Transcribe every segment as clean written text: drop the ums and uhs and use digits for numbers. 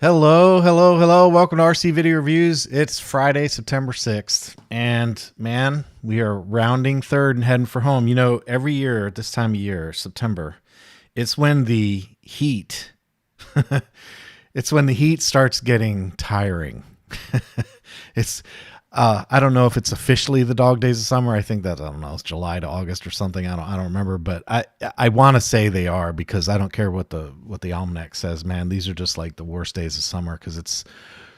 Hello, hello, hello. Welcome to RC Video Reviews. It's Friday, September 6th. And man, we are rounding third and heading for home. You know, every year at this time of year, September, it's when the heat, it's when the heat starts getting tiring. it's, I don't know if it's officially the dog days of summer. I think that, I don't know, it's July to August or something. I don't remember, but I want to say they are, because I don't care what the almanac says, man. These are just like the worst days of summer because it's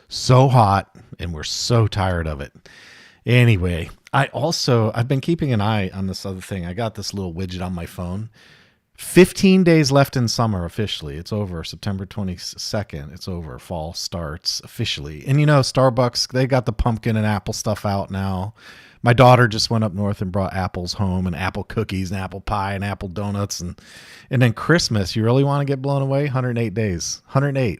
so hot and we're so tired of it. Anyway, I've been keeping an eye on this other thing. I got this little widget on my phone. 15 days left in summer officially. It's over September 22nd. It's over. Fall starts officially. And you know, Starbucks, they got the pumpkin and apple stuff out now. My daughter just went up north and brought apples home, and apple cookies and apple pie and apple donuts. And then Christmas, you really want to get blown away? 108 days. 108.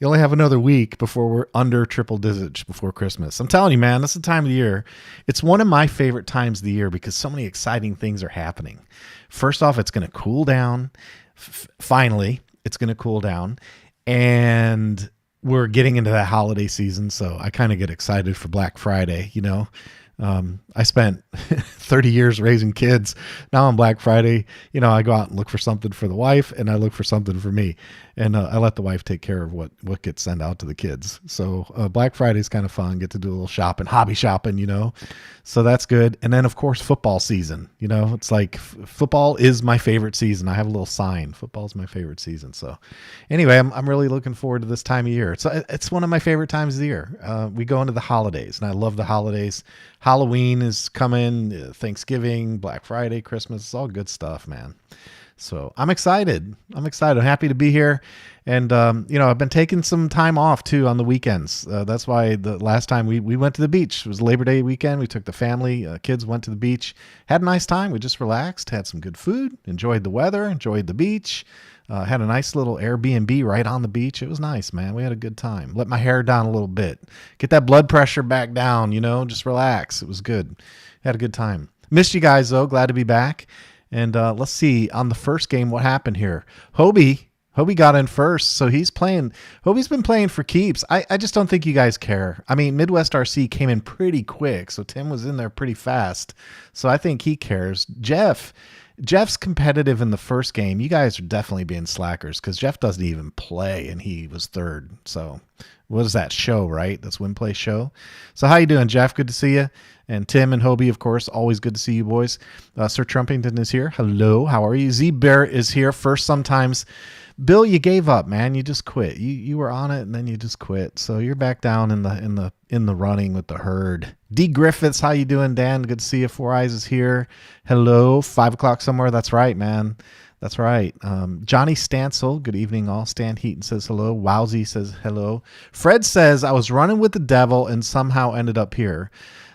You only have another week before we're under triple digits before Christmas. I'm telling you, man, that's the time of the year. It's one of my favorite times of the year because so many exciting things are happening. First off, it's going to cool down. Finally, it's going to cool down. And we're getting into that holiday season, so I kind of get excited for Black Friday, you know. I spent 30 years raising kids. Now on Black Friday, you know, I go out and look for something for the wife, and I look for something for me. And I let the wife take care of what gets sent out to the kids. So Black Friday is kind of fun. Get to do a little shopping, hobby shopping, you know. So that's good. And then, of course, football season. You know, it's like football is my favorite season. I have a little sign. Football is my favorite season. So anyway, I'm really looking forward to this time of year. It's one of my favorite times of the year. We go into the holidays, and I love the holidays. Halloween is coming, Thanksgiving, Black Friday, Christmas. It's all good stuff, man. So I'm excited. I'm happy to be here. And, you know, I've been taking some time off too on the weekends. That's why the last time we went to the beach, it was Labor Day weekend. We took the family, kids went to the beach, had a nice time. We just relaxed, had some good food, enjoyed the weather, enjoyed the beach, had a nice little Airbnb right on the beach. It was nice, man. We had a good time. Let my hair down a little bit, get that blood pressure back down, you know, just relax. It was good. Had a good time. Missed you guys though. Glad to be back. And let's see, on the first game, what happened here? Hobie got in first, so he's playing. Hobie's been playing for keeps. I just don't think you guys care. I mean, Midwest RC came in pretty quick, so Tim was in there pretty fast. So I think he cares. Jeff's competitive in the first game. You guys are definitely being slackers because Jeff doesn't even play, and he was third. So what is that show, right? That's Win Play Show. So how you doing, Jeff? Good to see you. And Tim and Hobie, of course, always good to see you boys. Sir Trumpington is here. Hello, how are you? Z-Bear is here first sometimes. Bill, you gave up, man. You just quit. You were on it and then you just quit. So you're back down in the running with the herd. D Griffiths, how you doing, Dan? Good to see you. Four Eyes is here. Hello, 5 o'clock somewhere. That's right, man. That's right. Johnny Stansel, good evening all. Stan Heaton says hello. Wowsy says hello. Fred says, I was running with the devil and somehow ended up here.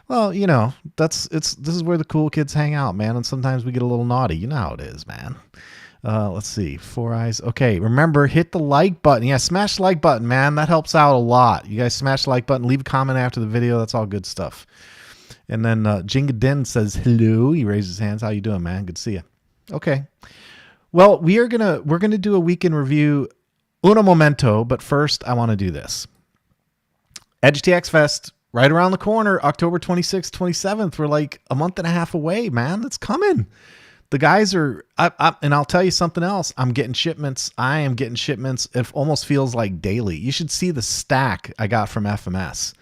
Well, you know, this is where the cool kids hang out, man. And sometimes we get a little naughty. You know how it is, man. Let's see. Four Eyes. Okay. Remember, hit the like button. Yeah. Smash the like button, man. That helps out a lot. You guys smash the like button, leave a comment after the video. That's all good stuff. And then, Jinga Din says hello. He raises his hands. How you doing, man? Good to see you. Okay. Well, we're going to do a weekend review uno momento, but first I want to do this. EdgeTX Fest. Right around the corner, October 26th, 27th. We're like a month and a half away, man. That's coming. The guys are, and I'll tell you something else. I'm getting shipments. I am getting shipments. It almost feels like daily. You should see the stack I got from FMS.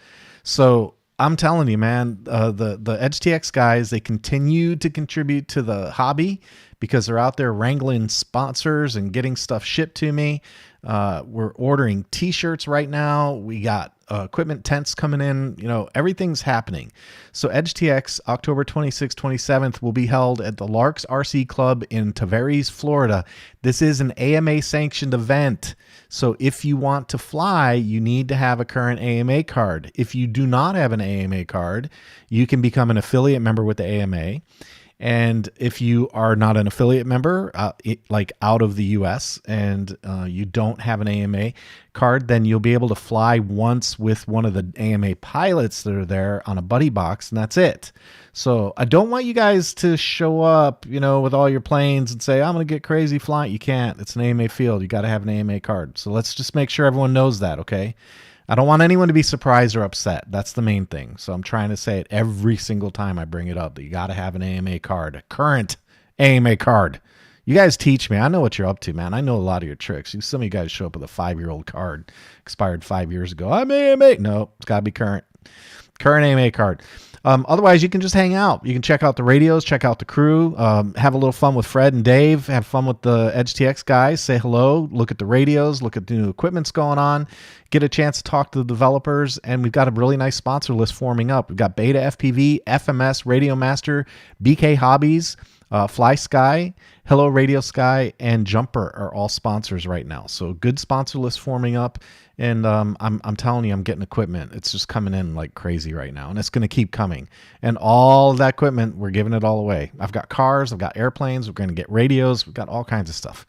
So I'm telling you, man, the EdgeTX guys, they continue to contribute to the hobby because they're out there wrangling sponsors and getting stuff shipped to me. We're ordering t-shirts right now. We got equipment tents coming in. You know, everything's happening. So EdgeTX October 26th, 27th will be held at the Larks RC Club in Tavares, Florida. This is an AMA sanctioned event. So if you want to fly, you need to have a current AMA card. If you do not have an AMA card, you can become an affiliate member with the AMA. And if you are not an affiliate member, like out of the US, and you don't have an AMA card, then you'll be able to fly once with one of the AMA pilots that are there on a buddy box, and that's it. So I don't want you guys to show up, with all your planes and say, I'm going to get crazy flying. You can't. It's an AMA field. You got to have an AMA card. So let's just make sure everyone knows that, okay? I don't want anyone to be surprised or upset. That's the main thing. So I'm trying to say it every single time I bring it up, that you got to have an AMA card, a current AMA card. You guys teach me. I know what you're up to, man. I know a lot of your tricks. Some of you guys show up with a 5-year-old card, expired 5 years ago. I'm AMA. No, it's got to be current. Current AMA card. Otherwise, you can just hang out. You can check out the radios, check out the crew, have a little fun with Fred and Dave, have fun with the EdgeTX guys, say hello, look at the radios, look at the new equipment's going on, get a chance to talk to the developers, and we've got a really nice sponsor list forming up. We've got Beta FPV, FMS, Radio Master, BK Hobbies, Fly Sky, Hello Radio Sky, and Jumper are all sponsors right now. So good sponsor list forming up, and I'm telling you, I'm getting equipment. It's just coming in like crazy right now, and it's going to keep coming. And all of that equipment, we're giving it all away. I've got cars, I've got airplanes, we're going to get radios, we've got all kinds of stuff.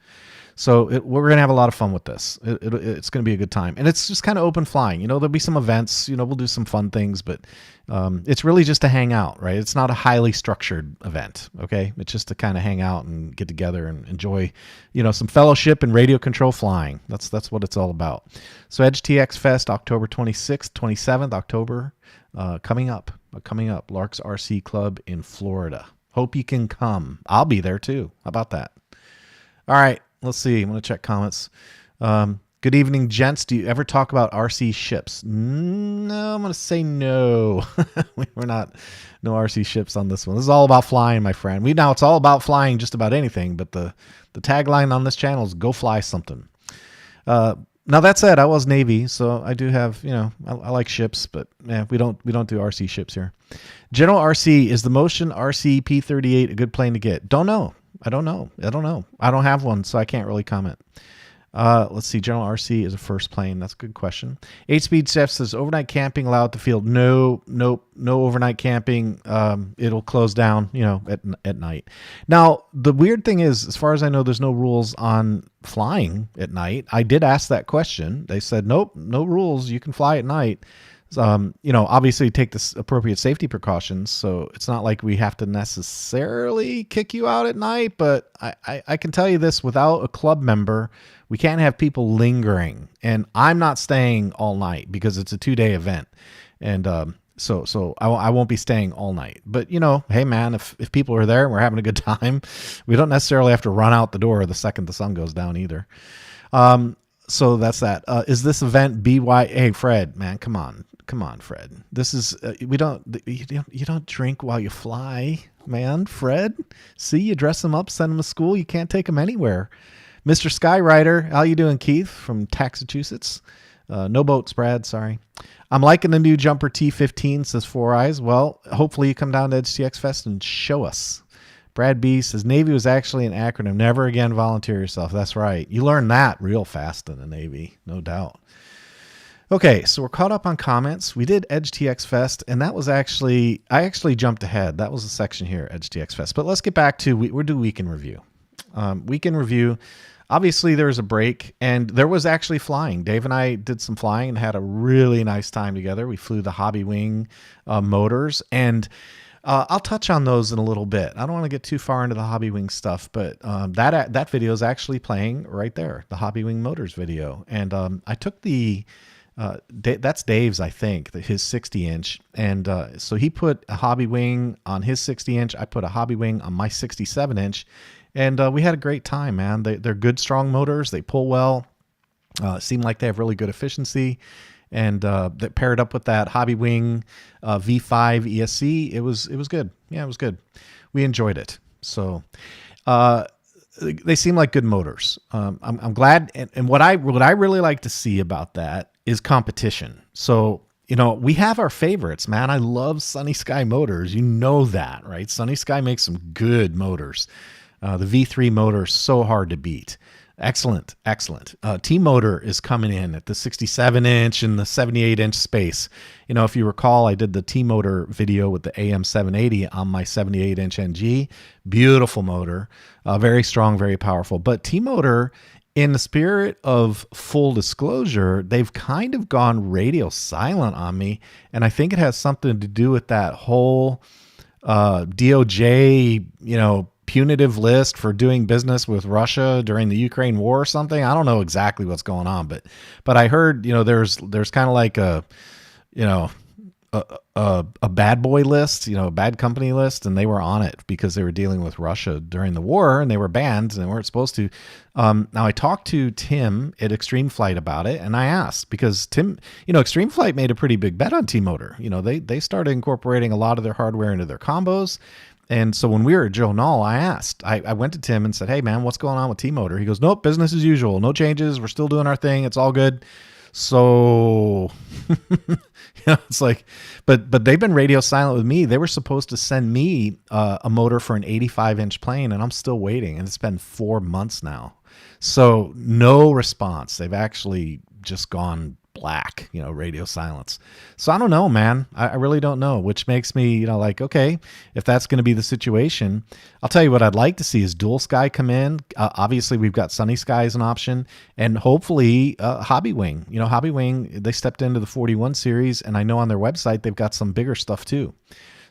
So we're going to have a lot of fun with this. It's going to be a good time. And it's just kind of open flying. There'll be some events. We'll do some fun things, but it's really just to hang out, right? It's not a highly structured event, okay? It's just to kind of hang out and get together and enjoy, some fellowship and radio control flying. That's what it's all about. So EdgeTX Fest, October 26th, 27th, October, coming up. Lark's RC Club in Florida. Hope you can come. I'll be there too. How about that? All right. Let's see. I'm going to check comments. Good evening, gents. Do you ever talk about RC ships? No, I'm going to say no. We're not, no RC ships on this one. This is all about flying, my friend. It's all about flying just about anything, but the tagline on this channel is go fly something. Now that said, I was Navy, so I do have, I like ships, but we don't do RC ships here. General RC, is the Motion RC P38 a good plane to get? Don't know. I don't know. I don't have one, so I can't really comment. Let's see. General RC is a first plane. That's a good question. 8-Speed Chef says, overnight camping allowed at the field? No overnight camping. It'll close down, at night. Now, the weird thing is, as far as I know, there's no rules on flying at night. I did ask that question. They said, nope, no rules. You can fly at night. Obviously take the appropriate safety precautions. So it's not like we have to necessarily kick you out at night, but I can tell you this, without a club member, we can't have people lingering, and I'm not staying all night because it's a 2-day event. And, so I won't be staying all night, but hey man, if people are there and we're having a good time, we don't necessarily have to run out the door the second the sun goes down either. So that's that. Is this event BY? Hey, Fred, man, come on, Fred. This is you don't drink while you fly, man. Fred, see, you dress them up, send them to school. You can't take them anywhere. Mr. Skyrider, how you doing, Keith from Massachusetts? No boats, Brad. Sorry. I'm liking the new Jumper T15, says Four Eyes. Well, hopefully you come down to EdgeTX Fest and show us. Brad B says, Navy was actually an acronym. Never again volunteer yourself. That's right. You learn that real fast in the Navy, no doubt. Okay, so we're caught up on comments. We did EdgeTX Fest, and that was I actually jumped ahead. That was a section here, EdgeTX Fest. But let's get back to, we'll do Week in Review. Week in Review, obviously there was a break, and there was actually flying. Dave and I did some flying and had a really nice time together. We flew the Hobbywing motors, and I'll touch on those in a little bit. I don't want to get too far into the Hobbywing stuff, but that video is actually playing right there, the Hobbywing motors video. And I took that's Dave's, I think, his 60-inch. And so he put a Hobbywing on his 60-inch. I put a Hobbywing on my 67-inch. And we had a great time, man. They're good, strong motors. They pull well. Seem like they have really good efficiency. And that paired up with that Hobbywing V5 ESC, it was good. Yeah, it was good. We enjoyed it. So they seem like good motors. I'm glad. And what I really like to see about that is competition. So, we have our favorites, man. I love Sunny Sky Motors. You know that, right? Sunny Sky makes some good motors. The V3 motor is so hard to beat. Excellent, excellent. T-Motor is coming in at the 67-inch and the 78-inch space. You know, if you recall, I did the T-Motor video with the AM780 on my 78-inch NG. Beautiful motor, very strong, very powerful. But T-Motor, in the spirit of full disclosure, they've kind of gone radio silent on me, and I think it has something to do with that whole DOJ, punitive list for doing business with Russia during the Ukraine war or something. I don't know exactly what's going on, but I heard, there's kind of like a bad boy list, a bad company list, and they were on it because they were dealing with Russia during the war and they were banned and they weren't supposed to. Now I talked to Tim at Extreme Flight about it, and I asked because Tim, Extreme Flight made a pretty big bet on T-Motor. They started incorporating a lot of their hardware into their combos. And so when we were at Joe Null, I went to Tim and said, hey man, what's going on with T-Motor? He goes, nope, business as usual. No changes. We're still doing our thing. It's all good. So, it's like, but they've been radio silent with me. They were supposed to send me a motor for an 85-inch plane, and I'm still waiting. And it's been 4 months now. So no response. They've actually just gone black, radio silence. So I don't know, man. I really don't know, which makes me, like, okay, if that's going to be the situation, I'll tell you what I'd like to see is dual sky come in. Obviously we've got sunny sky as an option, and hopefully Hobbywing. Hobbywing, they stepped into the 41 series, and I know on their website they've got some bigger stuff too.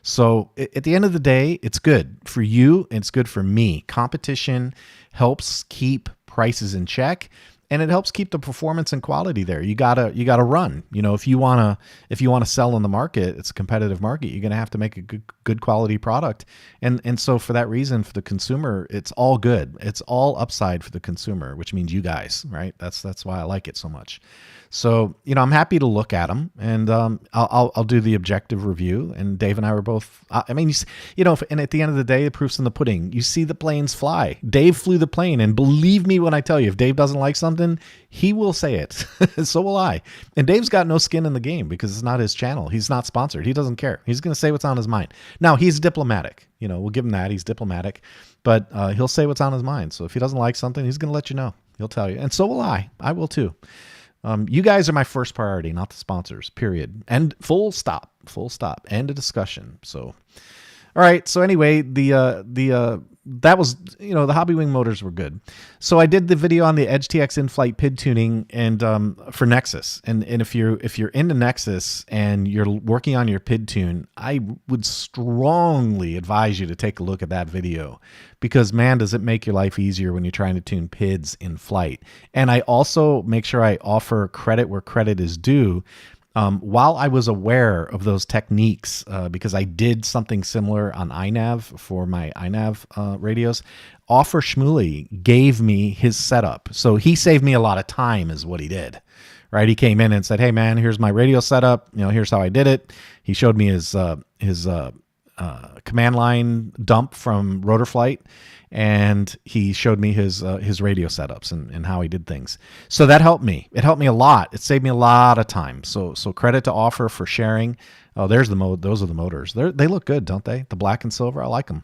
So at the end of the day, it's good for you and it's good for me. Competition helps keep prices in check, and it helps keep the performance and quality there. You gotta run. If you wanna sell in the market, it's a competitive market. You're gonna have to make a good quality product. And so for that reason, for the consumer, it's all good. It's all upside for the consumer, which means you guys, right? That's why I like it so much. So, I'm happy to look at them, and I'll do the objective review. And Dave and I were both, and at the end of the day, the proof's in the pudding. You see the planes fly. Dave flew the plane, and believe me when I tell you, if Dave doesn't like something, he will say it. So will I. And Dave's got no skin in the game because it's not his channel. He's not sponsored. He doesn't care. He's going to say what's on his mind. Now, he's diplomatic. We'll give him that. He's diplomatic, but he'll say what's on his mind. So if he doesn't like something, he's going to let you know. He'll tell you. And so will I. I will too. You guys are my first priority, not the sponsors, period. And full stop, end of discussion. So, all right. So anyway, that was, the Hobbywing motors were good. So I did the video on the EdgeTX in-flight PID tuning and for Nexus. And if you're into Nexus and you're working on your PID tune, I would strongly advise you to take a look at that video, because man, does it make your life easier when you're trying to tune PIDs in flight. And I also make sure I offer credit where credit is due. While I was aware of those techniques, because I did something similar on iNav for my iNav radios, Offer Shmuley gave me his setup. So he saved me a lot of time is what he did, right? He came in and said, hey man, here's my radio setup. Here's how I did it. He showed me his command line dump from Rotorflight, and he showed me his radio setups and how he did things. So that helped me. It helped me a lot. It saved me a lot of time. So credit to Offer for sharing. Oh, there's the mode. Those are the motors. They look good, don't they? The black and silver. I like them.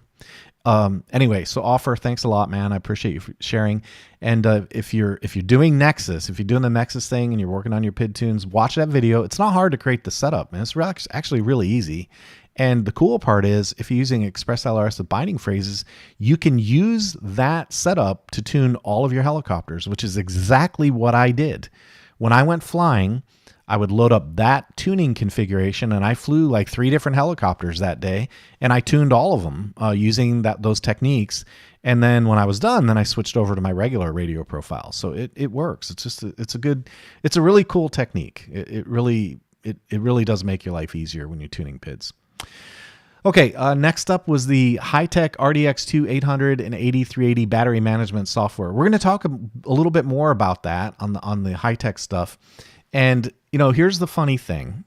Anyway, so Offer, thanks a lot, man. I appreciate you for sharing. And if you're doing Nexus, if you're doing the Nexus thing and you're working on your PID tunes, watch that video. It's not hard to create the setup, man. It's actually really easy. And the cool part is, if you're using Express LRS with binding phrases, you can use that setup to tune all of your helicopters, which is exactly what I did. When I went flying, I would load up that tuning configuration, and I flew like 3 different helicopters that day, and I tuned all of them using those techniques. And then when I was done, then I switched over to my regular radio profile. So it works. It's a really cool technique. It really does make your life easier when you're tuning PIDs. Okay, next up was the Hitec RDX2 800 and 8380 battery management software. We're going to talk a little bit more about that on the Hitec stuff. And, here's the funny thing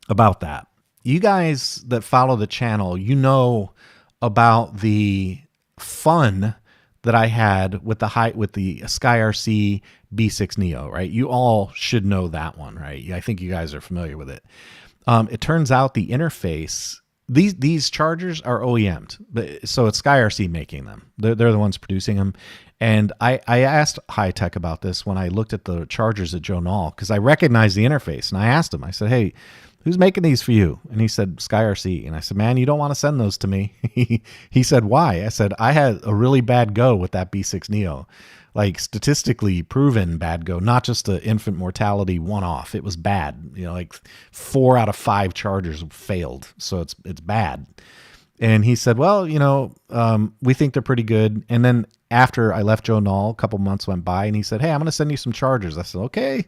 about that. You guys that follow the channel, about the fun that I had with the SkyRC B6 Neo, right? You all should know that one, right? I think you guys are familiar with it. It turns out the interface, these chargers are OEM'd, so it's SkyRC making them. They're the ones producing them. And I asked Hitec about this when I looked at the chargers at Joe Nall, because I recognized the interface. And I asked him, I said, hey, who's making these for you? And he said, SkyRC. And I said, man, you don't want to send those to me. He said, why? I said, I had a really bad go with that B6 Neo. Like statistically proven bad go, not just the infant mortality one-off. It was bad. You know, like 4 out of 5 chargers failed. So it's bad. And he said, well, you know, we think they're pretty good. And then after I left Joe Nall, a couple months went by, and he said, hey, I'm going to send you some chargers. I said, okay,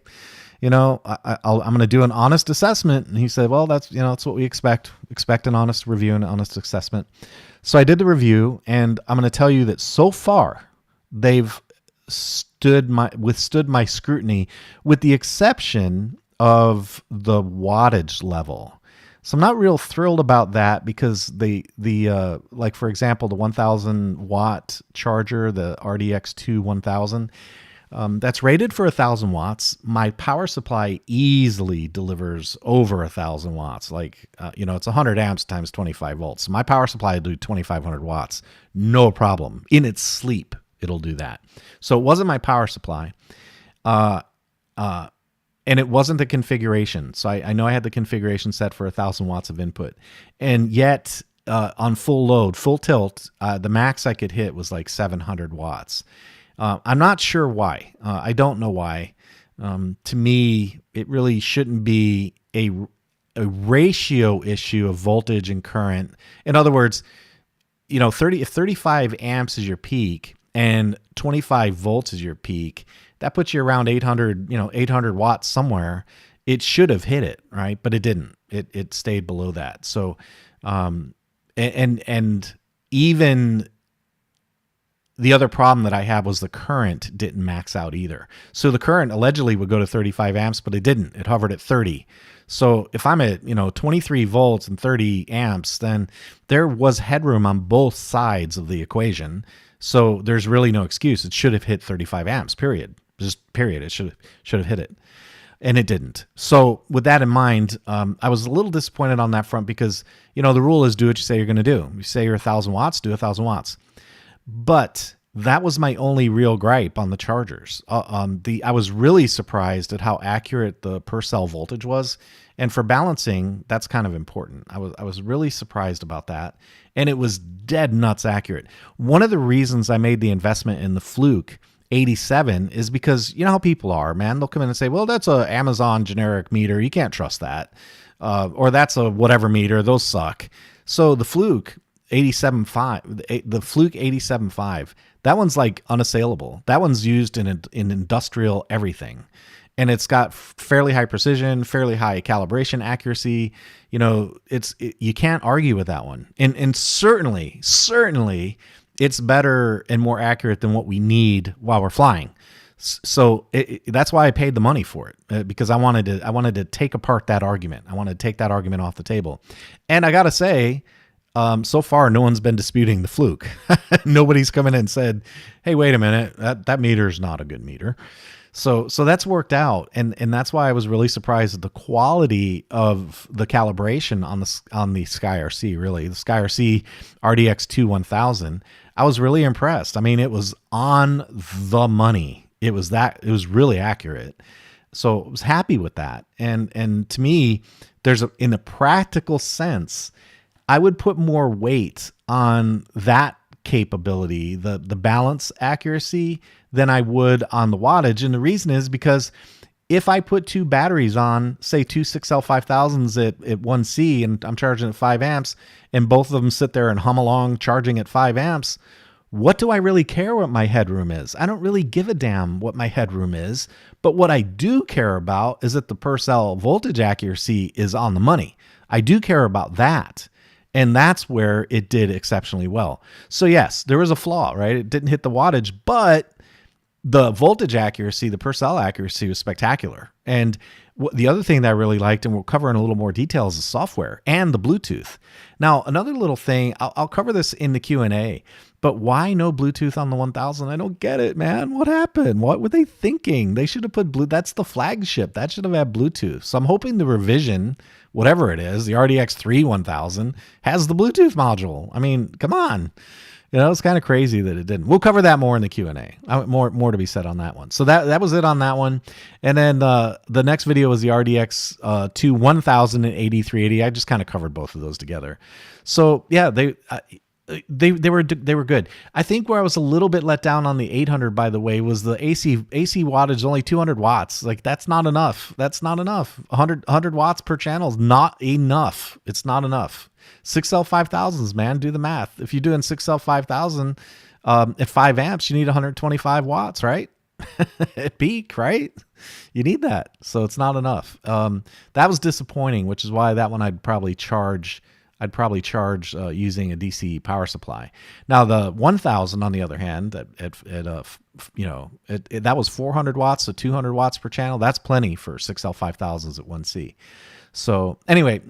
you know, I'm going to do an honest assessment. And he said, well, that's what we expect. Expect an honest review and an honest assessment. So I did the review, and I'm going to tell you that so far they've withstood my scrutiny, with the exception of the wattage level. So I'm not real thrilled about that, because the like, for example, the 1000 watt charger, the RDX2 1000, that's rated for 1000 watts. My power supply easily delivers over 1000 watts. Like, you know, it's 100 amps times 25 volts. So my power supply will do 2500 watts. No problem. In its sleep, it'll do that. So it wasn't my power supply. And it wasn't the configuration. So I know I had the configuration set for 1000 watts of input. And yet on full load, full tilt, the max I could hit was like 700 watts. I'm not sure why. I don't know why. To me, it really shouldn't be a ratio issue of voltage and current. In other words, you know, if 35 amps is your peak and 25 volts is your peak, that puts you around 800 watts somewhere. It should have hit it, right? But it didn't. It stayed below that. So, and even the other problem that I had was the current didn't max out either. So the current allegedly would go to 35 amps, but it didn't. It hovered at 30. So if I'm at, 23 volts and 30 amps, then there was headroom on both sides of the equation. So there's really no excuse. It should have hit 35 amps, period. Just period. It should have hit it. And it didn't. So with that in mind, I was a little disappointed on that front, because, the rule is do what you say you're going to do. You say you're 1000 watts, do 1000 watts. But that was my only real gripe on the chargers. I was really surprised at how accurate the per cell voltage was. And for balancing, that's kind of important. I was really surprised about that. And it was dead nuts accurate. One of the reasons I made the investment in the Fluke 87 is because you know how people are, man. They'll come in and say, well, that's a Amazon generic meter. You can't trust that. Or that's a whatever meter. Those suck. So the Fluke 87.5, the Fluke 87.5, that one's like unassailable. That one's used in industrial everything. And it's got fairly high precision, fairly high calibration accuracy. You can't argue with that one. And certainly it's better and more accurate than what we need while we're flying. So that's why I paid the money for it, because I wanted to take apart that argument. I wanted to take that argument off the table. And I got to say, so far, no one's been disputing the Fluke. Nobody's come in and said, hey, wait a minute, that meter is not a good meter. So that's worked out. And that's why I was really surprised at the quality of the calibration on the SkyRC, really. The SkyRC RDX2 1000. I was really impressed. I mean, it was on the money. It was really accurate. So I was happy with that. And to me, in a practical sense, I would put more weight on that capability, the balance accuracy, than I would on the wattage. And the reason is because if I put 2 batteries on, say 2 6L5000s at 1C, and I'm charging at 5 amps, and both of them sit there and hum along charging at 5 amps, what do I really care what my headroom is? I don't really give a damn what my headroom is. But what I do care about is that the per cell voltage accuracy is on the money. I do care about that. And that's where it did exceptionally well. So yes, there was a flaw, right? It didn't hit the wattage, but the voltage accuracy, the per cell accuracy was spectacular. And The other thing that I really liked, and we'll cover in a little more detail, is the software and the Bluetooth. Now, another little thing, I'll cover this in the Q&A, but why no Bluetooth on the 1000? I don't get it, man. What happened? What were they thinking? They should have put that's the flagship. That should have had Bluetooth. So I'm hoping the revision, whatever it is, the RDX 3 1000, has the Bluetooth module. I mean, come on. You know, it's kind of crazy that it didn't. We'll cover that more in the Q&A. More to be said on that one. So that was it on that one. And then the next video was the RDX 2 1000 and 8380. I just kind of covered both of those together. So yeah, they were good. I think where I was a little bit let down on the 800, by the way, was the AC wattage only 200 watts. Like, that's not enough. That's not enough. 100 watts per channel is not enough. It's not enough. 6L5000s, man, do the math. If you're doing 6L5000 at 5 amps, you need 125 watts, right? At peak, right? You need that. So it's not enough. That was disappointing, which is why that one I'd probably charge using a DC power supply. Now the 1000, on the other hand, that was 400 watts, so 200 watts per channel. That's plenty for 6L5000s at 1C. So anyway,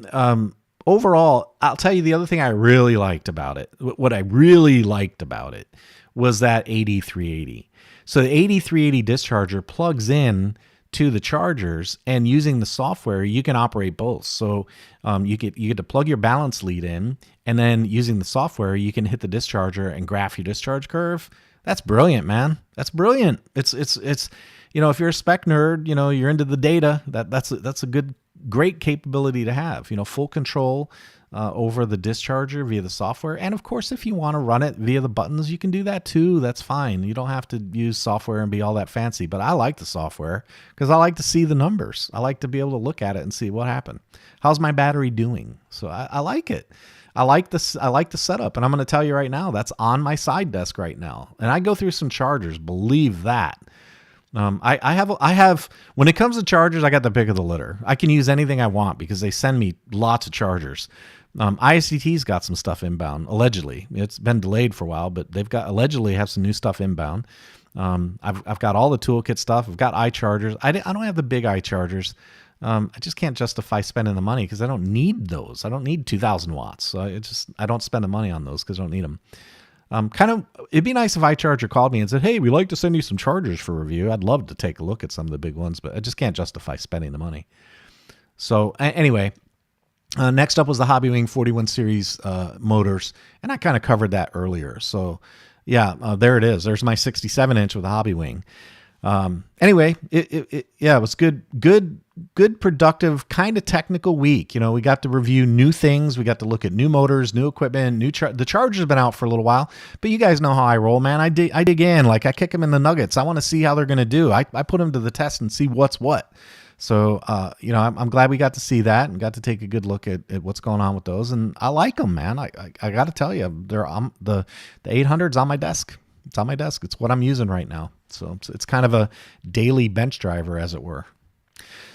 overall, I'll tell you the other thing I really liked about it. What I really liked about it was that 8380. So the 8380 discharger plugs in to the chargers, and using the software, you can operate both. So you get to plug your balance lead in, and then using the software, you can hit the discharger and graph your discharge curve. That's brilliant, man. That's brilliant. It's you know, if you're a spec nerd, you know, you're into the data, that's a great capability to have, you know, full control over the discharger via the software. And of course, if you want to run it via the buttons, you can do that too. That's fine. You don't have to use software and be all that fancy, but I like the software because I like to see the numbers. I like to be able to look at it and see what happened. How's my battery doing? So I like it. I like the setup, and I'm going to tell you right now, that's on my side desk right now. And I go through some chargers, believe that. I have, when it comes to chargers, I got the pick of the litter. I can use anything I want because they send me lots of chargers. ISCT's got some stuff inbound, allegedly. It's been delayed for a while, but they've got allegedly have some new stuff inbound. I've got all the toolkit stuff. I've got iChargers. I don't have the big iChargers. I just can't justify spending the money because I don't need those. I don't need 2,000 watts. So I don't spend the money on those because I don't need them. It'd be nice if iCharger called me and said, hey, we'd like to send you some chargers for review. I'd love to take a look at some of the big ones, but I just can't justify spending the money. So anyway, next up was the Hobbywing 41 series motors, and I kind of covered that earlier. So yeah, there it is. There's my 67-inch with a Hobbywing. Anyway, it was good, productive, kind of technical week. You know, we got to review new things. We got to look at new motors, new equipment, the charger's been out for a little while, but you guys know how I roll, man. I dig in, like I kick them in the nuggets. I want to see how they're going to do. I put them to the test and see what's what. So, I'm glad we got to see that and got to take a good look at what's going on with those. And I like them, man. I got to tell you, the 800's on my desk. It's on my desk. It's what I'm using right now. So it's kind of a daily bench driver, as it were.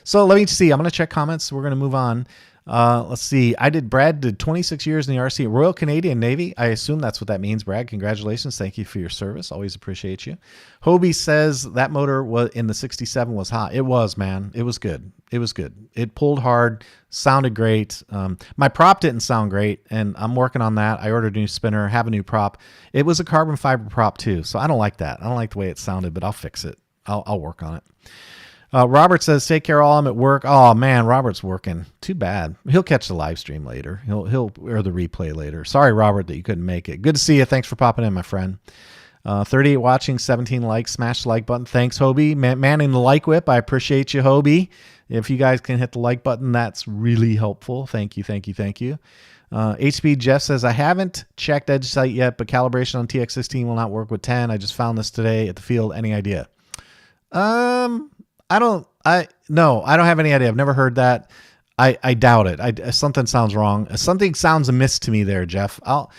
So let me see. I'm going to check comments. We're going to move on. Let's see. Brad did 26 years in the RC Royal Canadian Navy. I assume that's what that means, Brad. Congratulations. Thank you for your service. Always appreciate you. Hobie says that motor was in the 67 was hot. It was, man. It was good. It was good. It pulled hard, sounded great. My prop didn't sound great, and I'm working on that. I ordered a new spinner, have a new prop. It was a carbon fiber prop too, so I don't like that. I don't like the way it sounded, but I'll fix it. I'll work on it. Robert says, take care all. I'm at work. Oh man, Robert's working. Too bad. He'll catch the live stream later. He'll or the replay later. Sorry, Robert, that you couldn't make it. Good to see you. Thanks for popping in, my friend. 38 watching, 17 likes. Smash the like button. Thanks, Hobie. Manning the like whip. I appreciate you, Hobie. If you guys can hit the like button, that's really helpful. Thank you, thank you, thank you. HP Jeff says, I haven't checked Edge site yet, but calibration on TX16 will not work with 10. I just found this today at the field. Any idea? I don't have any idea. I've never heard that. I doubt it. Something sounds wrong. Something sounds amiss to me there, Jeff. I'll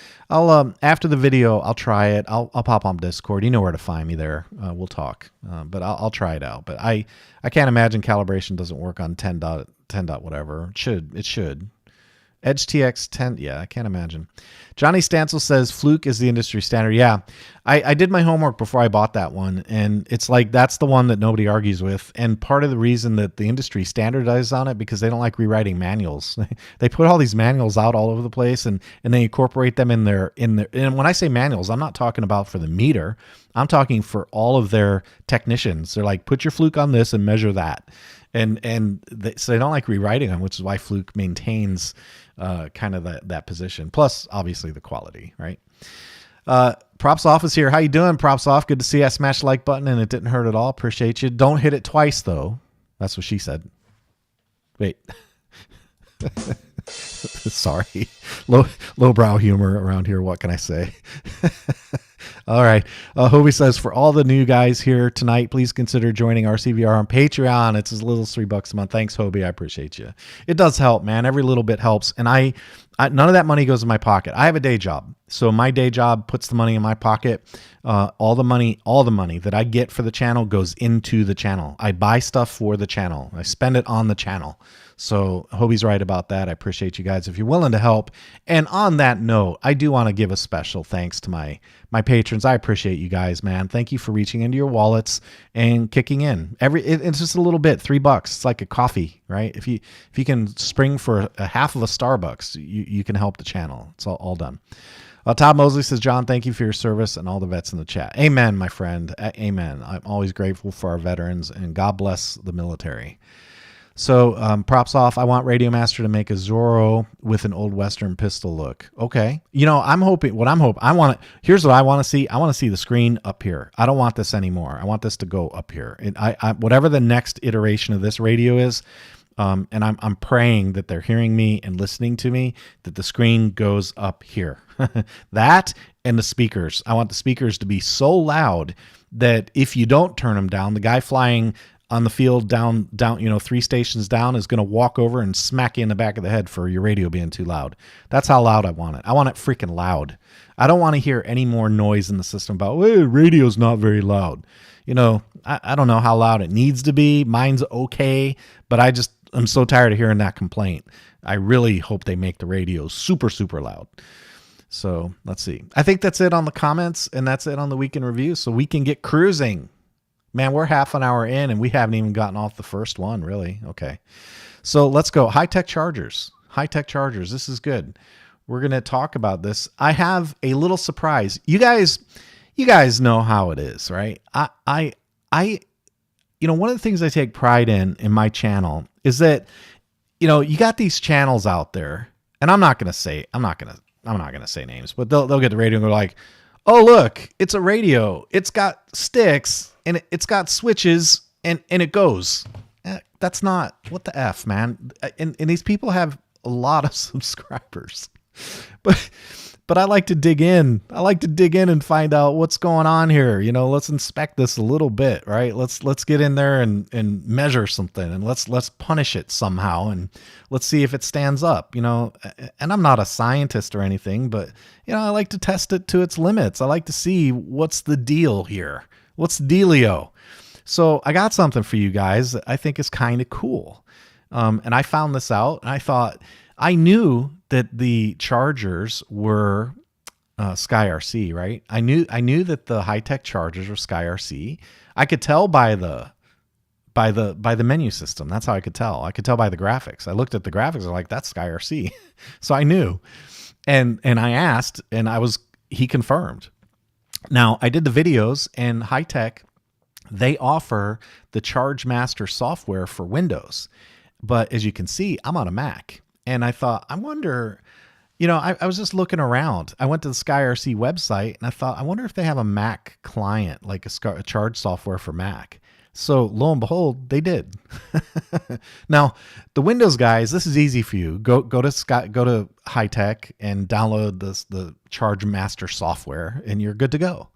after the video, I'll try it. I'll pop on Discord. You know where to find me there. We'll talk. But I'll try it out. But I can't imagine calibration doesn't work on 10 dot whatever. It should. EdgeTX 10. Yeah, I can't imagine. Johnny Stancil says Fluke is the industry standard. Yeah, I did my homework before I bought that one, and it's like that's the one that nobody argues with. And part of the reason that the industry standardized on it because they don't like rewriting manuals. They put all these manuals out all over the place, and they incorporate them in their. And when I say manuals, I'm not talking about for the meter. I'm talking for all of their technicians. They're like, put your Fluke on this and measure that. So they don't like rewriting them, which is why Fluke maintains kind of that position. Plus, obviously, the quality, right? Props Off is here. How you doing, Props Off? Good to see you. I smashed the like button and it didn't hurt at all. Appreciate you. Don't hit it twice, though. That's what she said. Wait. Sorry. Lowbrow humor around here. What can I say? All right. Hobie says, for all the new guys here tonight, please consider joining RCVR on Patreon. It's as little as $3 a month. Thanks, Hobie. I appreciate you. It does help, man. Every little bit helps. And I none of that money goes in my pocket. I have a day job. So my day job puts the money in my pocket. All the money that I get for the channel goes into the channel. I buy stuff for the channel. I spend it on the channel. So Hobie's right about that. I appreciate you guys if you're willing to help. And on that note, I do want to give a special thanks to my patrons. I appreciate you guys, man. Thank you for reaching into your wallets and kicking in. It's just a little bit, $3. It's like a coffee, right? If you can spring for a half of a Starbucks, you can help the channel. It's all done. Todd Mosley says, John, thank you for your service and all the vets in the chat. Amen, my friend. Amen. I'm always grateful for our veterans, and God bless the military. So Props Off. I want Radio Master to make a Zorro with an old Western pistol look. Okay. You know, here's what I want to see. I want to see the screen up here. I don't want this anymore. I want this to go up here. And whatever the next iteration of this radio is, and I'm praying that they're hearing me and listening to me, that the screen goes up here. That and the speakers. I want the speakers to be so loud that if you don't turn them down, the guy flying on the field down, 3 stations down is going to walk over and smack you in the back of the head for your radio being too loud. That's how loud I want it. I want it freaking loud. I don't want to hear any more noise in the system about, well, radio's not very loud. You know, I don't know how loud it needs to be. Mine's okay, but I'm so tired of hearing that complaint. I really hope they make the radio super, super loud. So let's see. I think that's it on the comments, and that's it on the weekend review, so we can get cruising. Man, we're half an hour in, and we haven't even gotten off the first one, really. Okay. So let's go. High-tech chargers. High-tech chargers. This is good. We're going to talk about this. I have a little surprise. You guys know how it is, right? One of the things I take pride in my channel is that, you got these channels out there, and I'm not going to say names, but they'll get the radio and go like, oh, look, it's a radio. It's got sticks and it's got switches and it goes. That's not, what the F, man. And these people have a lot of subscribers, but I like to dig in. I like to dig in and find out what's going on here. Let's inspect this a little bit, right? Let's get in there and measure something, and let's punish it somehow, and let's see if it stands up. And I'm not a scientist or anything, but I like to test it to its limits. I like to see what's the deal here. What's the dealio? So I got something for you guys that I think is kind of cool. And I found this out, and I thought, I knew that the chargers were SkyRC, right? I knew that the high-tech chargers were SkyRC. I could tell by the menu system. That's how I could tell. I could tell by the graphics. I looked at the graphics. I'm like, that's SkyRC. So I knew, and I asked, and he confirmed. Now I did the videos, and Hitec, they offer the Charge Master software for Windows, but as you can see, I'm on a Mac. And I thought, I wonder, I was just looking around. I went to the SkyRC website, and I thought, I wonder if they have a Mac client, like a charge software for Mac. So lo and behold, they did. Now, the Windows guys, this is easy for you. Go to Hitec and download the Charge Master software, and you're good to go.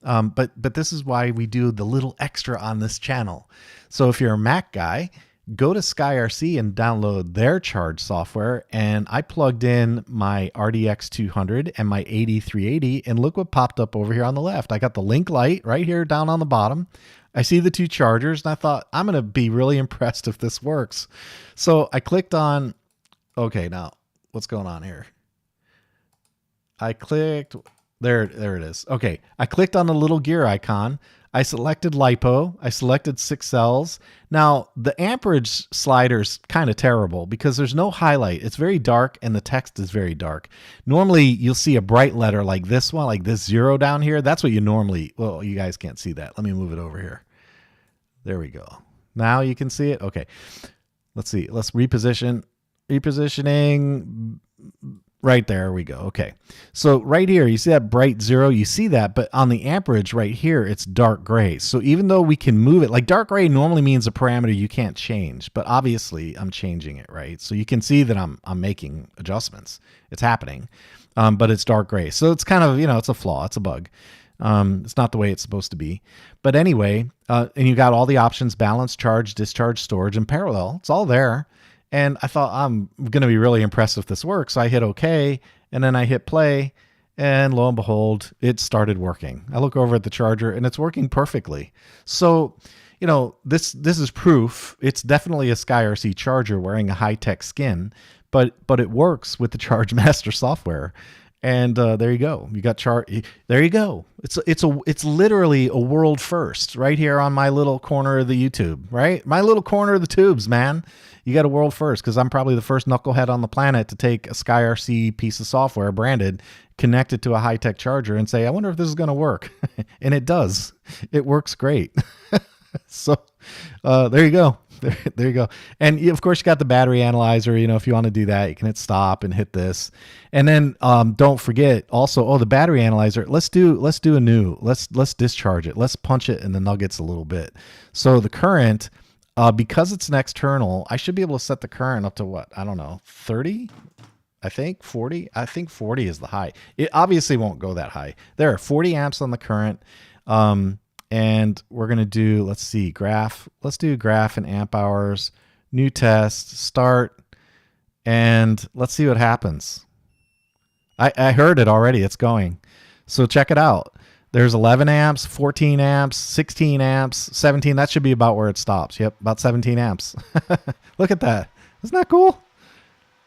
But this is why we do the little extra on this channel. So if you're a Mac guy, go to SkyRC and download their charge software. And I plugged in my RDX 200 and my 8380, and look what popped up over here on the left. I got the link light right here down on the bottom. I see the 2 chargers, and I thought, I'm going to be really impressed if this works. So I clicked on, okay, now What's going on here? I clicked, there it is. Okay, I clicked on the little gear icon. I selected LiPo. I selected 6 cells. Now, the amperage slider's kind of terrible because there's no highlight. It's very dark and the text is very dark. Normally, you'll see a bright letter like this one, like this 0 down here. That's what you normally, well, you guys can't see that. Let me move it over here. There we go. Now you can see it. Okay, let's see. Let's reposition. Repositioning. Right there we go. Okay. So right here, you see that bright 0, you see that, but on the amperage right here, it's dark gray. So even though we can move it, like dark gray normally means a parameter you can't change, but obviously I'm changing it, right? So you can see that I'm making adjustments. It's happening, but it's dark gray. So it's kind of, it's a flaw. It's a bug. It's not the way it's supposed to be. But anyway, and you got all the options: balance, charge, discharge, storage, and parallel. It's all there. And I thought, I'm going to be really impressed if this works. So I hit OK, and then I hit play, and lo and behold, it started working. I look over at the charger, and it's working perfectly. So, this is proof. It's definitely a SkyRC charger wearing a Hitec skin, but it works with the Charge Master software. And there you go. You got there you go. It's literally a world first right here on my little corner of the YouTube, right? My little corner of the tubes, man. You got a world first because I'm probably the first knucklehead on the planet to take a SkyRC piece of software branded, connect it to a Hitec charger and say, I wonder if this is going to work. And it does. It works great. So there you go. There you go. And of course you got the battery analyzer. If you want to do that, you can hit stop and hit this. And then don't forget also, the battery analyzer, let's do a new, let's discharge it. Let's punch it in the nuggets a little bit. So the current, because it's an external, I should be able to set the current up to what? I don't know, 30? I think 40. I think 40 is the high. It obviously won't go that high. There are 40 amps on the current. And we're going to do, let's see, graph. Let's do graph and amp hours, new test, start, and let's see what happens. I heard it already. It's going. So check it out. There's 11 amps, 14 amps, 16 amps, 17. That should be about where it stops. Yep, about 17 amps. Look at that. Isn't that cool?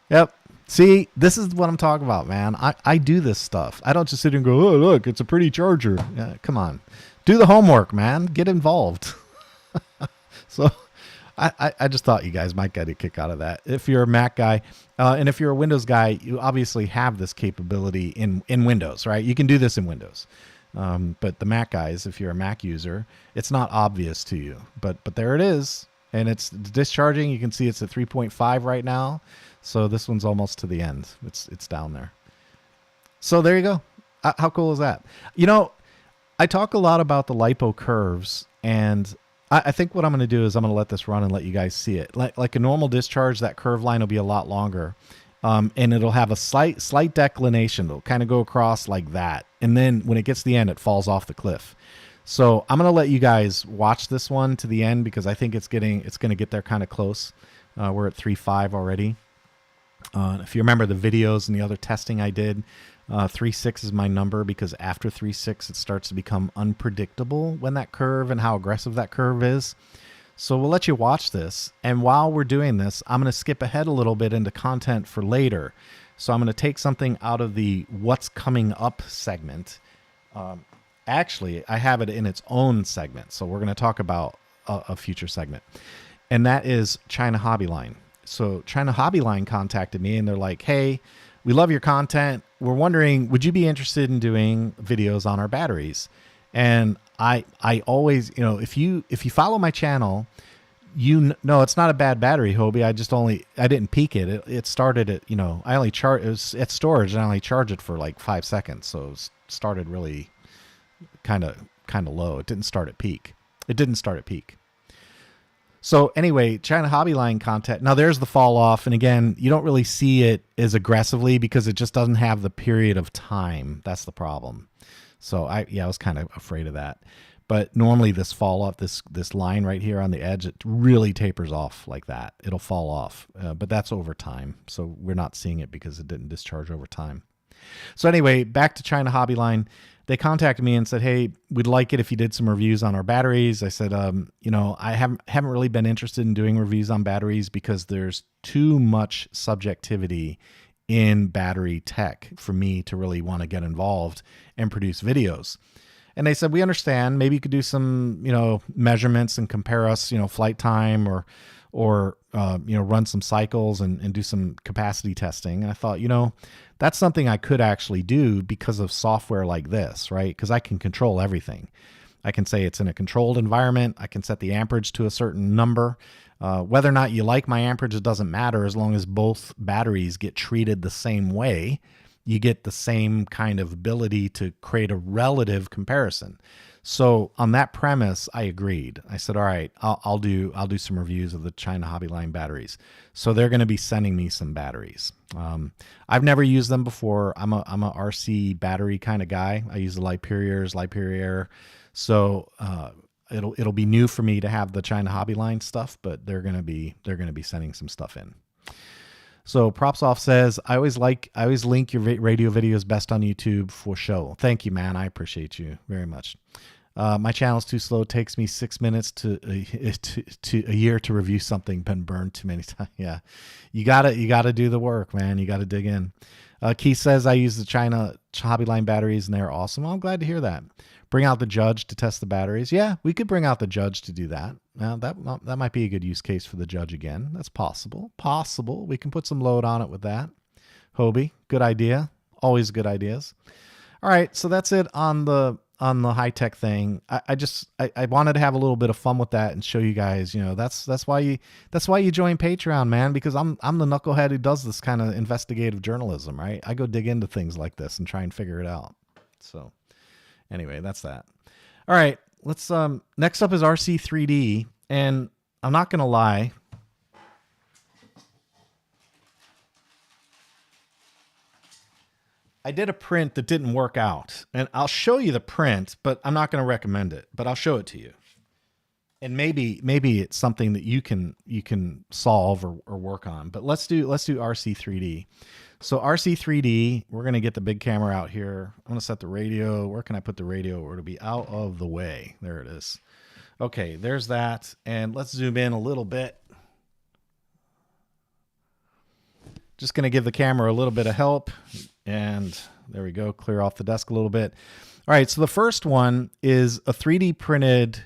Yep. See, this is what I'm talking about, man. I do this stuff. I don't just sit and go, oh, look, it's a pretty charger. Yeah, come on. Do the homework, man. Get involved. So I just thought you guys might get a kick out of that. If you're a Mac guy, and if you're a Windows guy, you obviously have this capability in Windows, right? You can do this in Windows. But the Mac guys, if you're a Mac user, it's not obvious to you. But there it is. And it's discharging. You can see it's at 3.5 right now. So this one's almost to the end. It's down there. So there you go. How cool is that? I talk a lot about the LiPo curves, and I think what I'm going to do is I'm going to let this run and let you guys see it. Like a normal discharge, that curve line will be a lot longer, and it'll have a slight declination. It'll kind of go across like that, and then when it gets to the end, it falls off the cliff. So I'm going to let you guys watch this one to the end because I think it's going to get there kind of close. We're at 3.5 already. If you remember the videos and the other testing I did, 3.6 is my number because after 3.6 it starts to become unpredictable when that curve and how aggressive that curve is. So we'll let you watch this, and while we're doing this, I'm going to skip ahead a little bit into content for later. So I'm going to take something out of the what's coming up segment. Actually, I have it in its own segment, so we're going to talk about a future segment, and that is China Hobbyline. So China Hobbyline contacted me and they're like, hey, we love your content. We're wondering, would you be interested in doing videos on our batteries? And I always, if you follow my channel, no, it's not a bad battery, Hobie. I didn't peak it. It started at, I only it was at storage and I only charged it for like 5 seconds. So it started really kind of low. It didn't start at peak. So anyway, China Hobbyline content. Now there's the fall off. And again, you don't really see it as aggressively because it just doesn't have the period of time. That's the problem. So I was kind of afraid of that. But normally this fall off, this line right here on the edge, it really tapers off like that. It'll fall off, but that's over time. So we're not seeing it because it didn't discharge over time. So anyway, back to China Hobbyline. They contacted me and said, hey, we'd like it if you did some reviews on our batteries. I said, I haven't really been interested in doing reviews on batteries because there's too much subjectivity in battery tech for me to really want to get involved and produce videos. And they said, we understand, maybe you could do some, measurements and compare us, flight time or run some cycles and do some capacity testing. And I thought, that's something I could actually do because of software like this, right? Because I can control everything. I can say it's in a controlled environment. I can set the amperage to a certain number. Whether or not you like my amperage, it doesn't matter as long as both batteries get treated the same way. You get the same kind of ability to create a relative comparison. So on that premise, I agreed. I said, all right, I'll do some reviews of the China Hobbyline batteries. So they're going to be sending me some batteries. I've never used them before. I'm a RC battery kind of guy. I use the Light-Perrier. So it'll be new for me to have the China Hobbyline stuff, but they're going to be sending some stuff in. So Propsoft says, I always link your radio videos best on YouTube for show. Thank you, man. I appreciate you very much. My channel's too slow. It takes me 6 minutes to a year to review something. Been burned too many times. Yeah, you gotta do the work, man. You gotta dig in. Keith says, I use the China Hobbyline batteries and they're awesome. Well, I'm glad to hear that. Bring out the Judge to test the batteries. Yeah, we could bring out the Judge to do that. Now that might be a good use case for the Judge again. That's possible. We can put some load on it with that. Hobie, good idea. Always good ideas. All right, so that's it on the high-tech thing. I wanted to have a little bit of fun with that and show you guys, that's why you join Patreon, man, because I'm the knucklehead who does this kind of investigative journalism, right? I go dig into things like this and try and figure it out. So anyway, that's that. All right, let's next up is RC3D, and I'm not going to lie, I did a print that didn't work out, and I'll show you the print, but I'm not going to recommend it, but I'll show it to you. And maybe it's something that you can solve or work on, but let's do RC3D. So RC3D, we're going to get the big camera out here. I'm going to set the radio. Where can I put the radio where it'll be out of the way? There it is. Okay, there's that. And let's zoom in a little bit. Just going to give the camera a little bit of help. And there we go. Clear off the desk a little bit. All right, so the first one is a 3D printed.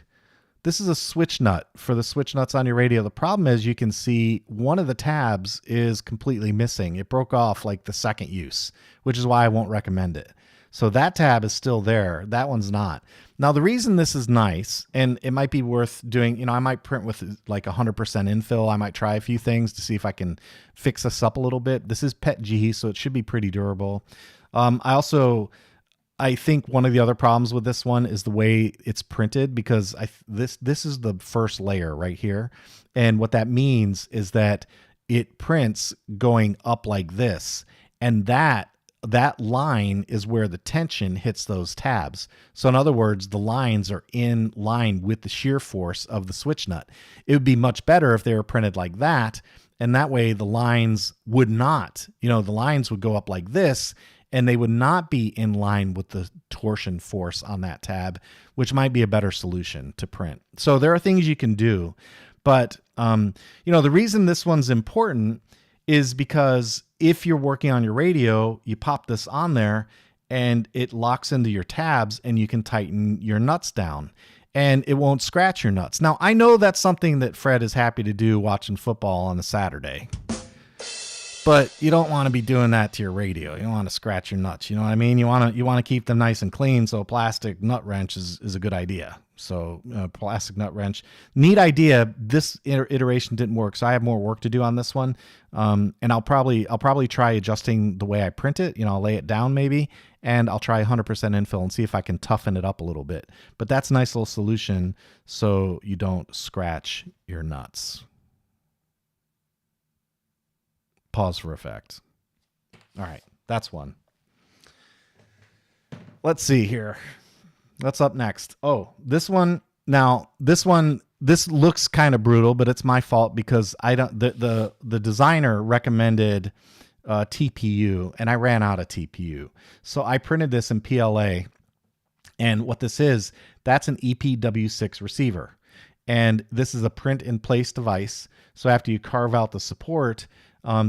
This is a switch nut for the switch nuts on your radio. The problem is you can see one of the tabs is completely missing. It broke off like the second use, which is why I won't recommend it. So that tab is still there. That one's not. Now, the reason this is nice, and it might be worth doing, I might print with like 100% infill. I might try a few things to see if I can fix this up a little bit. This is PETG, so it should be pretty durable. I think one of the other problems with this one is the way it's printed, because this is the first layer right here. And what that means is that it prints going up like this. And that line is where the tension hits those tabs. So in other words, the lines are in line with the shear force of the switch nut. It would be much better if they were printed like that. And that way the lines would not, the lines would go up like this, and they would not be in line with the torsion force on that tab, which might be a better solution to print. So there are things you can do, but the reason this one's important is because if you're working on your radio, you pop this on there and it locks into your tabs and you can tighten your nuts down and it won't scratch your nuts. Now, I know that's something that Fred is happy to do watching football on a Saturday. But you don't want to be doing that to your radio. You don't want to scratch your nuts. You know what I mean? You want to keep them nice and clean. So a plastic nut wrench is a good idea. So plastic nut wrench, neat idea. This iteration didn't work, so I have more work to do on this one. And I'll probably try adjusting the way I print it. I'll lay it down maybe, and I'll try 100% infill and see if I can toughen it up a little bit. But that's a nice little solution so you don't scratch your nuts. Pause for effect. All right, that's one. Let's see here. What's up next? Oh, this one. Now, this looks kind of brutal, but it's my fault because the designer recommended TPU, and I ran out of TPU. So I printed this in PLA, and what this is, that's an EPW6 receiver. And this is a print in place device. So after you carve out the support,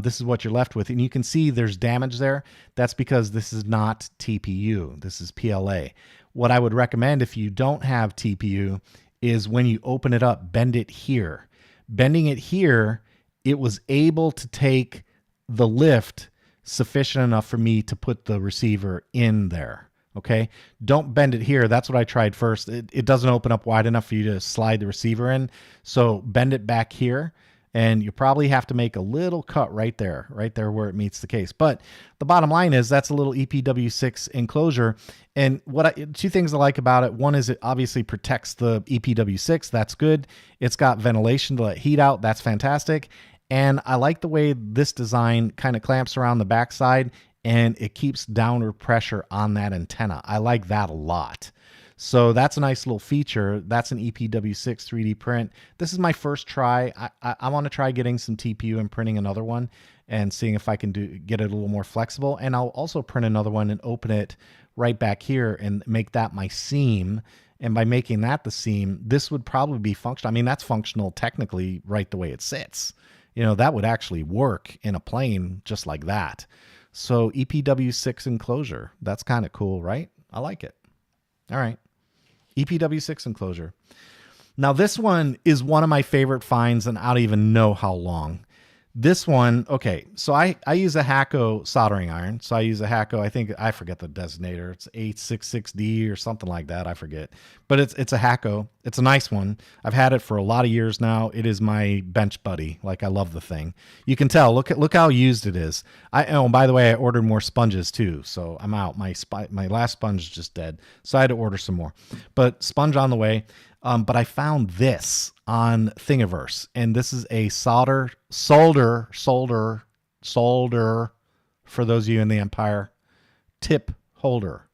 this is what you're left with. And you can see there's damage there. That's because this is not TPU. This is PLA. What I would recommend if you don't have TPU is when you open it up, bend it here. Bending it here, it was able to take the lift sufficient enough for me to put the receiver in there. Okay, don't bend it here. That's what I tried first. It doesn't open up wide enough for you to slide the receiver in. So bend it back here, and you probably have to make a little cut right there where it meets the case. But the bottom line is that's a little EPW6 enclosure. And two things I like about it. One is it obviously protects the EPW6. That's good. It's got ventilation to let heat out. That's fantastic. And I like the way this design kind of clamps around the backside and it keeps downward pressure on that antenna. I like that a lot. So that's a nice little feature. That's an EPW6 3D print. This is my first try. I want to try getting some TPU and printing another one and seeing if I can get it a little more flexible. And I'll also print another one and open it right back here and make that my seam. And by making that the seam, this would probably be functional. I mean, that's functional technically right the way it sits. You know, that would actually work in a plane just like that. So EPW6 enclosure, that's kind of cool, right? I like it. All right. EPW6 enclosure. Now this one is one of my favorite finds, and I don't even know how long. This one, okay, so I use a Hakko soldering iron. So I use a Hakko, I forget the designator. It's 866D or something like that. I forget. But it's a Hakko. It's a nice one. I've had it for a lot of years now. It is my bench buddy. Like, I love the thing. You can tell. Look how used it is. By the way, I ordered more sponges too. So I'm out. My last sponge is just dead. So I had to order some more. But sponge on the way. But I found this on Thingiverse, and this is a solder, for those of you in the Empire, tip holder,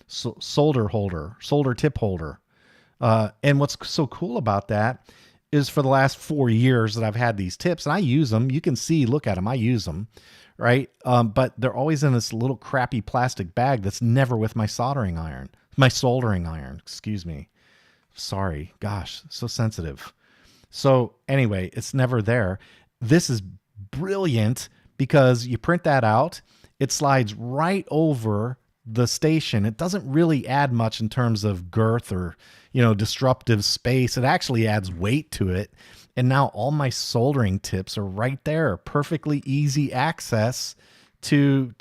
solder tip holder. And what's so cool about that is for the last 4 years that I've had these tips, and I use them. You can see, look at them. I use them, right? But they're always in this little crappy plastic bag that's never with my soldering iron, excuse me. Sorry, gosh, so sensitive. So anyway, it's never there. This is brilliant because you print that out. It slides right over the station. It doesn't really add much in terms of girth or, disruptive space. It actually adds weight to it. And now all my soldering tips are right there. Perfectly easy access to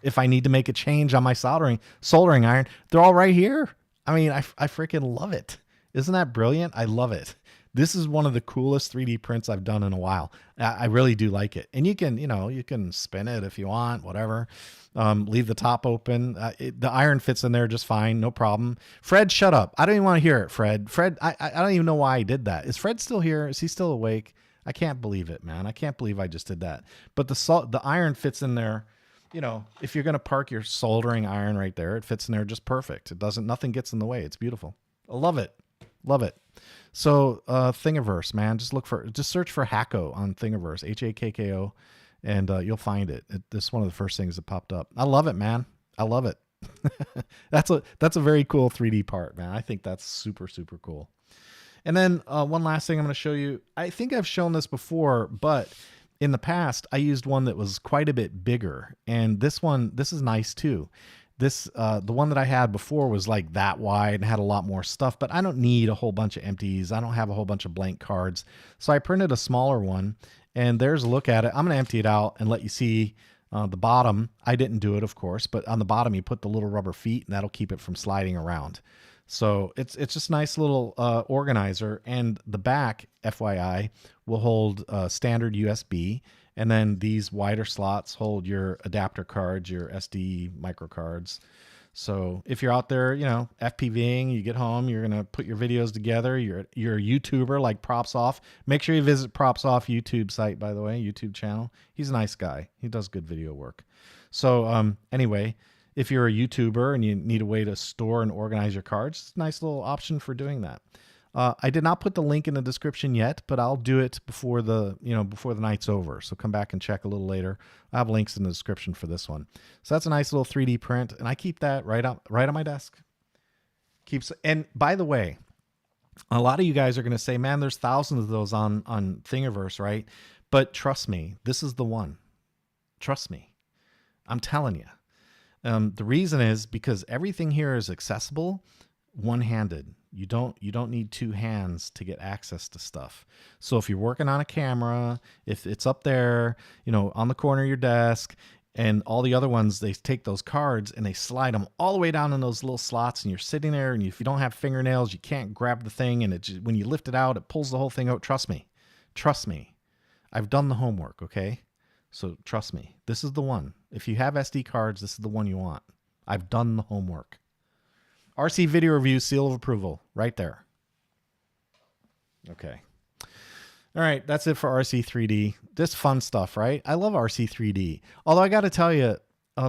if I need to make a change on my soldering iron, they're all right here. I mean, I freaking love it. Isn't that brilliant? I love it. This is one of the coolest 3D prints I've done in a while. I really do like it. And you can spin it if you want, whatever. Leave the top open. The iron fits in there just fine. No problem. Fred, shut up. I don't even want to hear it, Fred. Fred, I don't even know why I did that. Is Fred still here? Is he still awake? I can't believe it, man. I can't believe I just did that. But the iron fits in there. If you're going to park your soldering iron right there, it fits in there just perfect. Nothing gets in the way. It's beautiful. I love it. Love it. So, Thingiverse, man, just search for Hakko on Thingiverse, Hakko, and you'll find it. This is one of the first things that popped up. I love it, man. I love it. That's a very cool 3D part, man. I think that's super, super cool. And then one last thing I'm going to show you. I think I've shown this before, but in the past, I used one that was quite a bit bigger, and this is nice too. The one that I had before was like that wide and had a lot more stuff, but I don't need a whole bunch of empties. I don't have a whole bunch of blank cards. So I printed a smaller one, and there's a look at it. I'm going to empty it out and let you see the bottom. I didn't do it, of course, but on the bottom, you put the little rubber feet, and that'll keep it from sliding around. So it's just a nice little organizer, and the back, FYI, will hold standard USB, and then these wider slots hold your adapter cards, your SD micro cards. So if you're out there, FPVing, you get home, you're gonna put your videos together. You're a YouTuber like Props Off. Make sure you visit Props Off YouTube site, by the way, YouTube channel. He's a nice guy. He does good video work. So anyway. If you're a YouTuber and you need a way to store and organize your cards, it's a nice little option for doing that. I did not put the link in the description yet, but I'll do it before the night's over. So come back and check a little later. I have links in the description for this one. So that's a nice little 3D print, and I keep that right on my desk. And by the way, a lot of you guys are going to say, man, there's thousands of those on Thingiverse, right? But trust me, this is the one. Trust me. I'm telling you. The reason is because everything here is accessible one-handed. You don't need two hands to get access to stuff. So if you're working on a camera, if it's up there, on the corner of your desk, and all the other ones, they take those cards and they slide them all the way down in those little slots, and you're sitting there, and if you don't have fingernails, you can't grab the thing, and when you lift it out, it pulls the whole thing out. Trust me. I've done the homework, okay? So trust me, this is the one. If you have SD cards, this is the one you want. I've done the homework. RC Video Review, seal of approval, right there. Okay. All right, that's it for RC3D. Just fun stuff, right? I love RC3D. Although I got to tell you,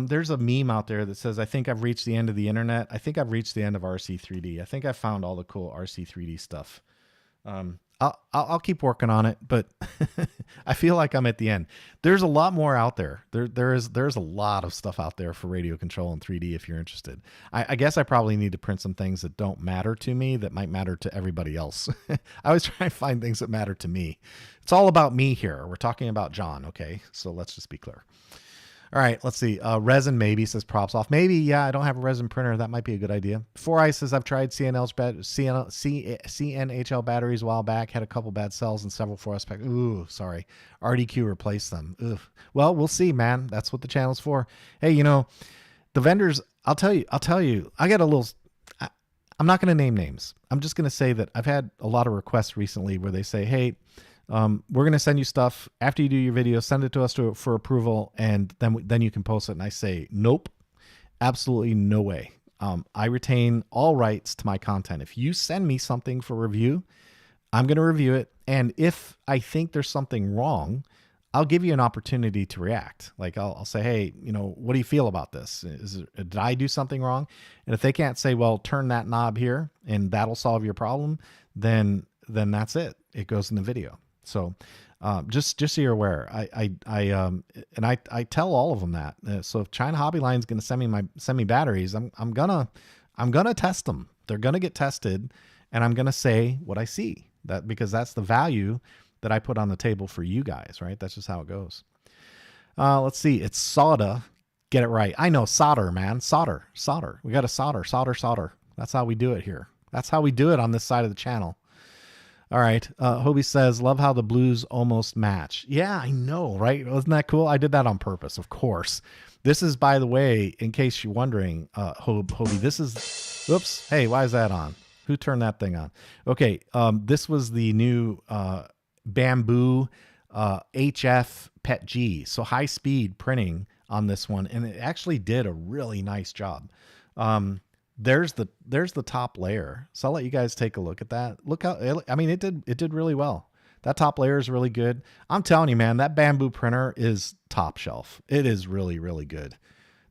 there's a meme out there that says, I think I've reached the end of the internet. I think I've reached the end of RC3D. I think I found all the cool RC3D stuff. I'll keep working on it, but I feel like I'm at the end. There's a lot more out there. There's a lot of stuff out there for radio control in 3D if you're interested. I guess I probably need to print some things that don't matter to me that might matter to everybody else. I always try to find things that matter to me. It's all about me here. We're talking about John, okay? So let's just be clear. All right, let's see. Resin maybe says props off. Maybe, yeah, I don't have a resin printer. That might be a good idea. 4i says I've tried CNHL batteries a while back. Had a couple bad cells and several 4S packs. Ooh, sorry. RDQ replaced them. Ugh. Well, we'll see, man. That's what the channel's for. Hey, the vendors, I'll tell you, I got a little... I'm not going to name names. I'm just going to say that I've had a lot of requests recently where they say, hey... we're going to send you stuff after you do your video, send it to us for approval, and then you can post it. And I say, nope, absolutely no way. I retain all rights to my content. If you send me something for review, I'm going to review it. And if I think there's something wrong, I'll give you an opportunity to react. Like I'll say, hey, what do you feel about this? Did I do something wrong? And if they can't say, well, turn that knob here and that'll solve your problem, then that's it. It goes in the video. So, just so you're aware, I tell all of them that. So if China Hobby Line is going to send me batteries, I'm gonna test them. They're gonna get tested, and I'm gonna say what I see, because that's the value that I put on the table for you guys, right? That's just how it goes. Let's see. It's solder. Get it right. I know solder, man. Solder. We got to solder. That's how we do it here. That's how we do it on this side of the channel. All right. Hobie says, love how the blues almost match. Yeah, I know, right? Wasn't that cool? I did that on purpose, of course. This is, by the way, in case you're wondering, Hobie, this is, whoops. Hey, why is that on? Who turned that thing on? Okay. This was the new Bamboo HF PET G. So high speed printing on this one. And it actually did a really nice job. There's the top layer. So I'll let you guys take a look at that. Look how, it did really well. That top layer is really good. I'm telling you, man, that Bamboo printer is top shelf. It is really, really good.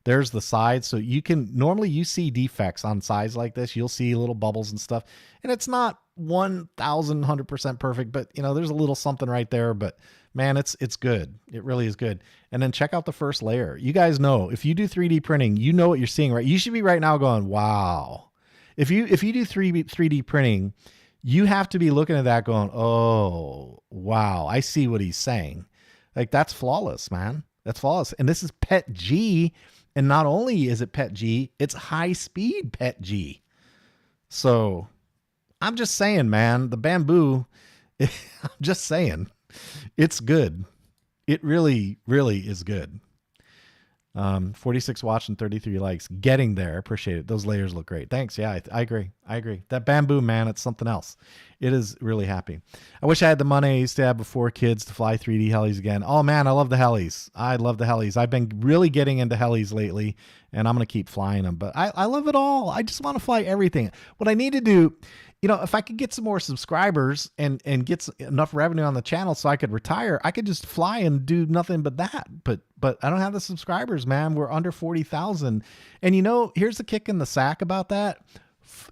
There's the side. So normally you see defects on sides like this. You'll see little bubbles and stuff, and it's not 1,100% perfect, but there's a little something right there, but man, it's good. It really is good. And then check out the first layer. You guys know, if you do 3D printing, you know what you're seeing, right? You should be right now going, wow. If you do 3D printing, you have to be looking at that going, oh, wow, I see what he's saying. Like, that's flawless, man. That's flawless. And this is PET G. And not only is it PET G, it's high speed PET G. So I'm just saying, man, the Bamboo, I'm just saying, it's good. It really, really is good. 46 watch and 33 likes. Getting there. Appreciate it. Those layers look great. Thanks. Yeah, I agree. That Bamboo, man, it's something else. It is really happy. I wish I had the money I used to have before kids to fly 3D helis again. Oh, man, I love the helis. I love the helis. I've been really getting into helis lately, and I'm going to keep flying them. But I love it all. I just want to fly everything. What I need to do, if I could get some more subscribers and get enough revenue on the channel so I could retire, I could just fly and do nothing but that. But I don't have the subscribers, man. We're under 40,000. And here's the kick in the sack about that.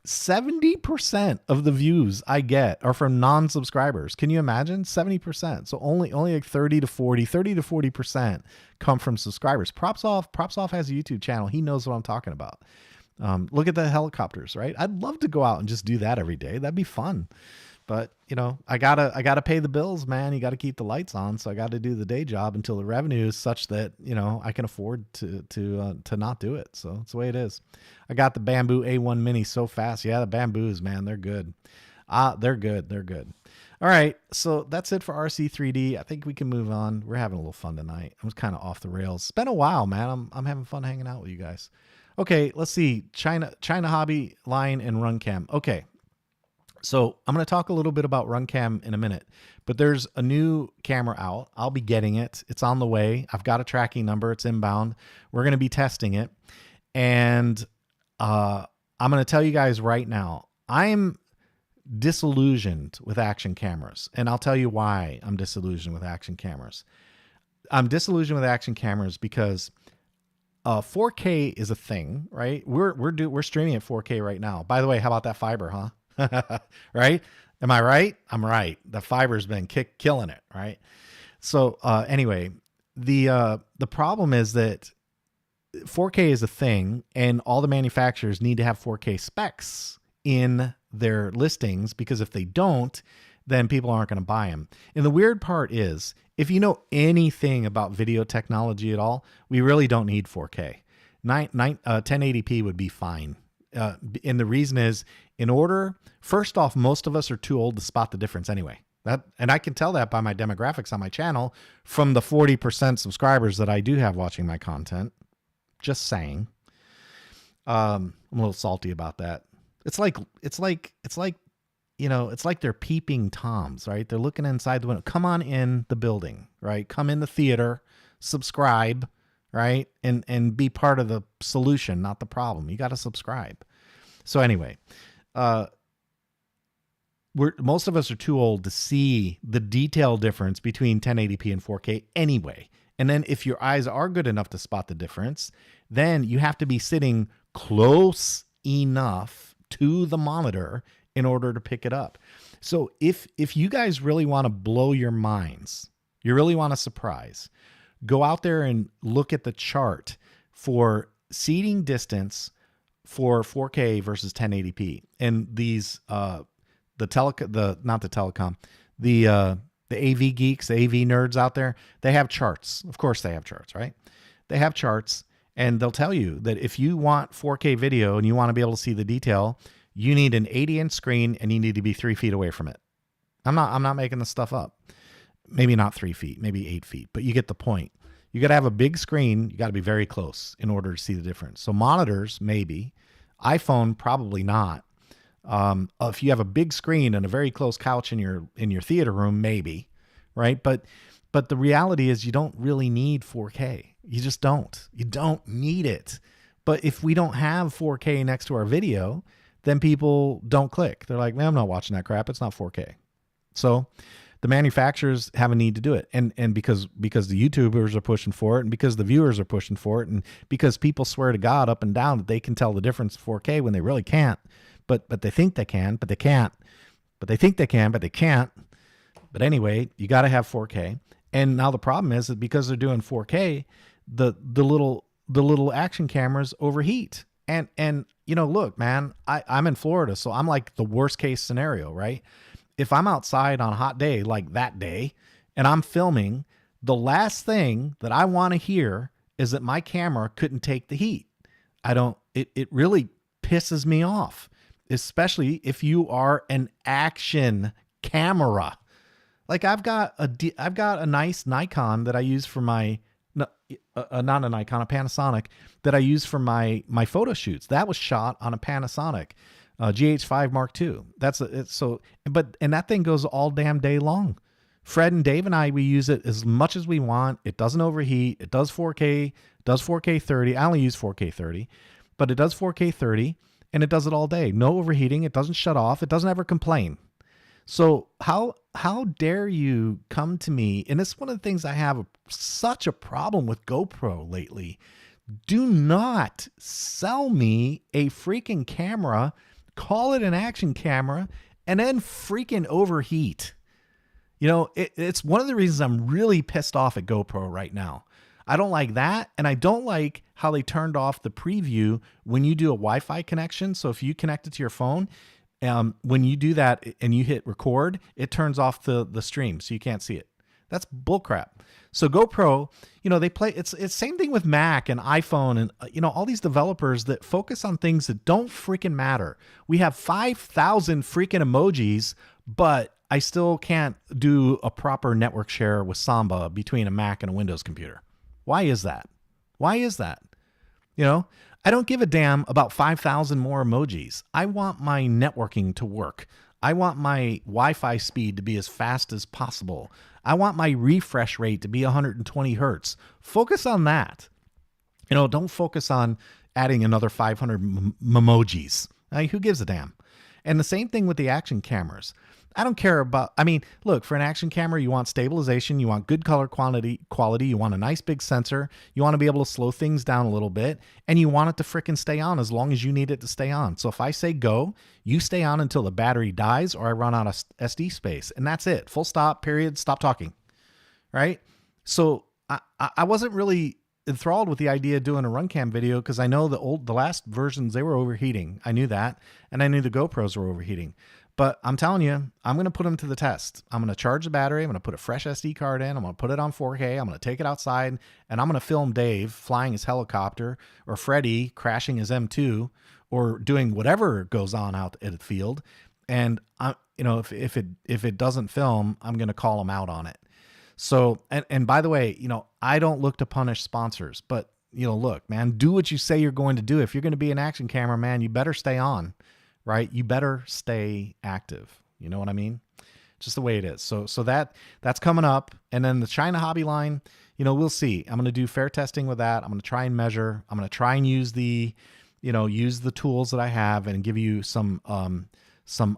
70% of the views I get are from non-subscribers. Can you imagine? 70%. So only like 30 to 40% come from subscribers. Props off has a YouTube channel. He knows what I'm talking about. Look at the helicopters, right? I'd love to go out and just do that every day. That'd be fun. But you know, I gotta pay the bills, man. You got to keep the lights on. So I got to do the day job until the revenue is such that, you know, I can afford to not do it. So that's the way it is. I got the Bamboo A1 Mini so fast. Yeah, the Bamboos, man, they're good. They're good. They're good. All right, so that's it for RC3D. I think we can move on. We're having a little fun tonight. I was kind of off the rails. It's been a while, man. I'm having fun hanging out with you guys. Okay, let's see. China Hobby Line and RunCam. Okay, so I'm going to talk a little bit about RunCam in a minute, but there's a new camera out. I'll be getting it. It's on the way. I've got a tracking number. It's inbound. We're going to be testing it, and I'm going to tell you guys right now, I'm disillusioned with action cameras, and I'll tell you why I'm disillusioned with action cameras. I'm disillusioned with action cameras because 4K is a thing, right? We're streaming at 4K right now. By the way, how about that fiber, huh? Right? Am I right? I'm right. The fiber's been killing it, right? So anyway, the problem is that 4K is a thing, and all the manufacturers need to have 4K specs in their listings, because if they don't, then people aren't going to buy them. And the weird part is, if you know anything about video technology at all, we really don't need 4K. 1080p would be fine. And the reason is, first off, most of us are too old to spot the difference anyway. And I can tell that by my demographics on my channel from the 40% subscribers that I do have watching my content. Just saying. I'm a little salty about that. It's like, you know, it's like they're peeping Toms, right? They're looking inside the window. Come on in the building, right? Come in the theater, subscribe, right? And be part of the solution, not the problem. You got to subscribe. So anyway, most of us are too old to see the detail difference between 1080p and 4K anyway. And then if your eyes are good enough to spot the difference, then you have to be sitting close enough to the monitor in order to pick it up. So if you guys really want to blow your minds, you really want to surprise, go out there and look at the chart for seating distance for 4K versus 1080p. And these the AV geeks, the AV nerds out there, they have charts. Of course they have charts, right? They have charts, and they'll tell you that if you want 4K video and you want to be able to see the detail, you need an 80-inch screen and you need to be 3 feet away from it. I'm not making this stuff up. Maybe not 3 feet, maybe 8 feet, but you get the point. You got to have a big screen. You got to be very close in order to see the difference. So monitors, maybe. iPhone, probably not. If you have a big screen and a very close couch in your theater room, maybe, right? But the reality is you don't really need 4K. You just don't. You don't need it. But if we don't have 4K next to our video, then people don't click. They're like, man, I'm not watching that crap. It's not 4K. So the manufacturers have a need to do it. And because the YouTubers are pushing for it, and because the viewers are pushing for it, and because people swear to God up and down that they can tell the difference in 4K when they really can't. But they think they can, but they can't. But they think they can, but they can't. But anyway, you got to have 4K. And now the problem is that because they're doing 4K, the little action cameras overheat. And you know, look, man, I'm in Florida, so I'm like the worst case scenario, right? If I'm outside on a hot day like that day and I'm filming, the last thing that I want to hear is that my camera couldn't take the heat. It really pisses me off, especially if you are an action camera. Like I've got a nice Nikon that I use for my, not a Nikon, a Panasonic that I use for my photo shoots. That was shot on a Panasonic GH5 Mark II. And that thing goes all damn day long. Fred and Dave and I, we use it as much as we want. It doesn't overheat. It does 4K, does 4K 30. I only use 4K 30, but it does 4K 30 and it does it all day. No overheating. It doesn't shut off. It doesn't ever complain. So how dare you come to me? And it's one of the things I have such a problem with GoPro lately. Do not sell me a freaking camera, call it an action camera, and then freaking overheat. You know, it's one of the reasons I'm really pissed off at GoPro right now. I don't like that, and I don't like how they turned off the preview when you do a Wi-Fi connection. So if you connect it to your phone, When you do that and you hit record, it turns off the stream so you can't see it. That's bullcrap. So GoPro, they play. It's same thing with Mac and iPhone and all these developers that focus on things that don't freaking matter. We have 5,000 freaking emojis, but I still can't do a proper network share with Samba between a Mac and a Windows computer. Why is that? Why is that? I don't give a damn about 5,000 more emojis. I want my networking to work. I want my Wi-Fi speed to be as fast as possible. I want my refresh rate to be 120 hertz. Focus on that. Don't focus on adding another 500 memojis. Who gives a damn? And the same thing with the action cameras. I don't care about, look, for an action camera, you want stabilization, you want good color quality, you want a nice big sensor, you want to be able to slow things down a little bit, and you want it to frickin' stay on as long as you need it to stay on. So if I say go, you stay on until the battery dies or I run out of SD space, and that's it. Full stop, period, stop talking, right? So I wasn't really enthralled with the idea of doing a run cam video because I know the last versions, they were overheating. I knew that, and I knew the GoPros were overheating. But I'm telling you, I'm going to put them to the test. I'm going to charge the battery. I'm going to put a fresh SD card in. I'm going to put it on 4K. I'm going to take it outside, and I'm going to film Dave flying his helicopter or Freddie crashing his M2 or doing whatever goes on out at the field. And if it doesn't film, I'm going to call them out on it. So, and by the way, I don't look to punish sponsors, but look, man, do what you say you're going to do. If you're going to be an action cameraman, you better stay on. Right? You better stay active. You know what I mean? Just the way it is. So that's coming up. And then the China hobby line, we'll see. I'm going to do fair testing with that. I'm going to try and measure. I'm going to try and use the tools that I have and give you some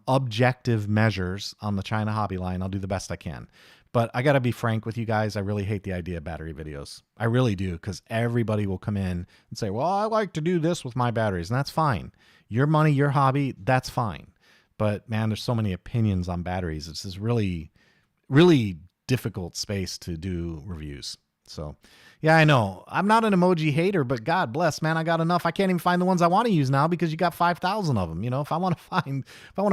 objective measures on the China hobby line. I'll do the best I can. But I got to be frank with you guys. I really hate the idea of battery videos. I really do, because everybody will come in and say, well, I like to do this with my batteries. And that's fine. Your money, your hobby, that's fine. But man, there's so many opinions on batteries. It's this really, really difficult space to do reviews. So yeah, I know I'm not an emoji hater, but God bless, man, I got enough. I can't even find the ones I want to use now because you got 5,000 of them. If I want to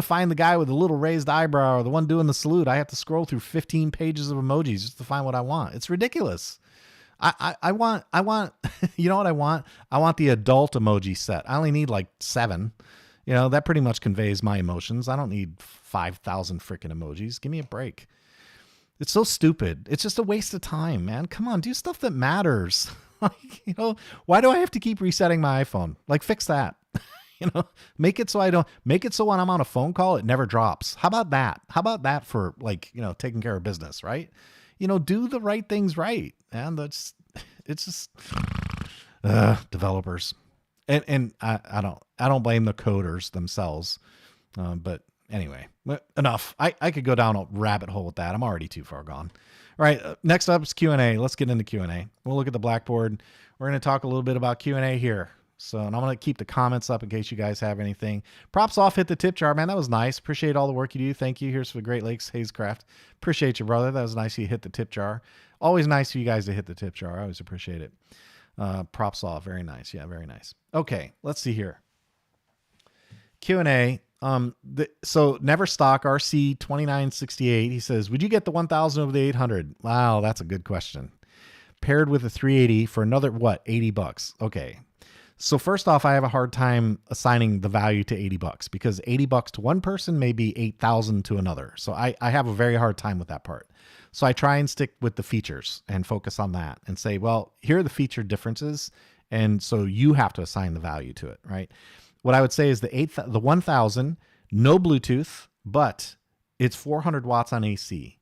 find the guy with the little raised eyebrow or the one doing the salute, I have to scroll through 15 pages of emojis just to find what I want. It's ridiculous. I want, you know what I want? I want the adult emoji set. I only need like 7. That pretty much conveys my emotions. I don't need 5,000 freaking emojis. Give me a break. It's so stupid. It's just a waste of time, man. Come on, do stuff that matters. Why do I have to keep resetting my iPhone? Like, fix that. Make it so when I'm on a phone call, it never drops. How about that? How about that for taking care of business, right? Do the right things right. And it's just developers. And I don't blame the coders themselves. But anyway, enough. I could go down a rabbit hole with that. I'm already too far gone. All right. Next up is Q&A. Let's get into Q&A. We'll look at the blackboard. We're going to talk a little bit about Q&A here. And I'm going to keep the comments up in case you guys have anything. Props off, hit the tip jar, man. That was nice. Appreciate all the work you do. Thank you. Here's for the Great Lakes Hazecraft. Appreciate you, brother. That was nice you hit the tip jar. Always nice for you guys to hit the tip jar. I always appreciate it. Props off. Very nice. Yeah, very nice. Okay, let's see here. Q&A. So Neverstock RC 2968. He says, would you get the 1,000 over the 800? Wow, that's a good question. Paired with a 380 for another, what, $80? Okay. So first off, I have a hard time assigning the value to $80 because $80 to one person may be 8,000 to another. So I have a very hard time with that part. So I try and stick with the features and focus on that and say, well, here are the feature differences. And so you have to assign the value to it, right? What I would say is the 1,000, no Bluetooth, but it's 400 watts on AC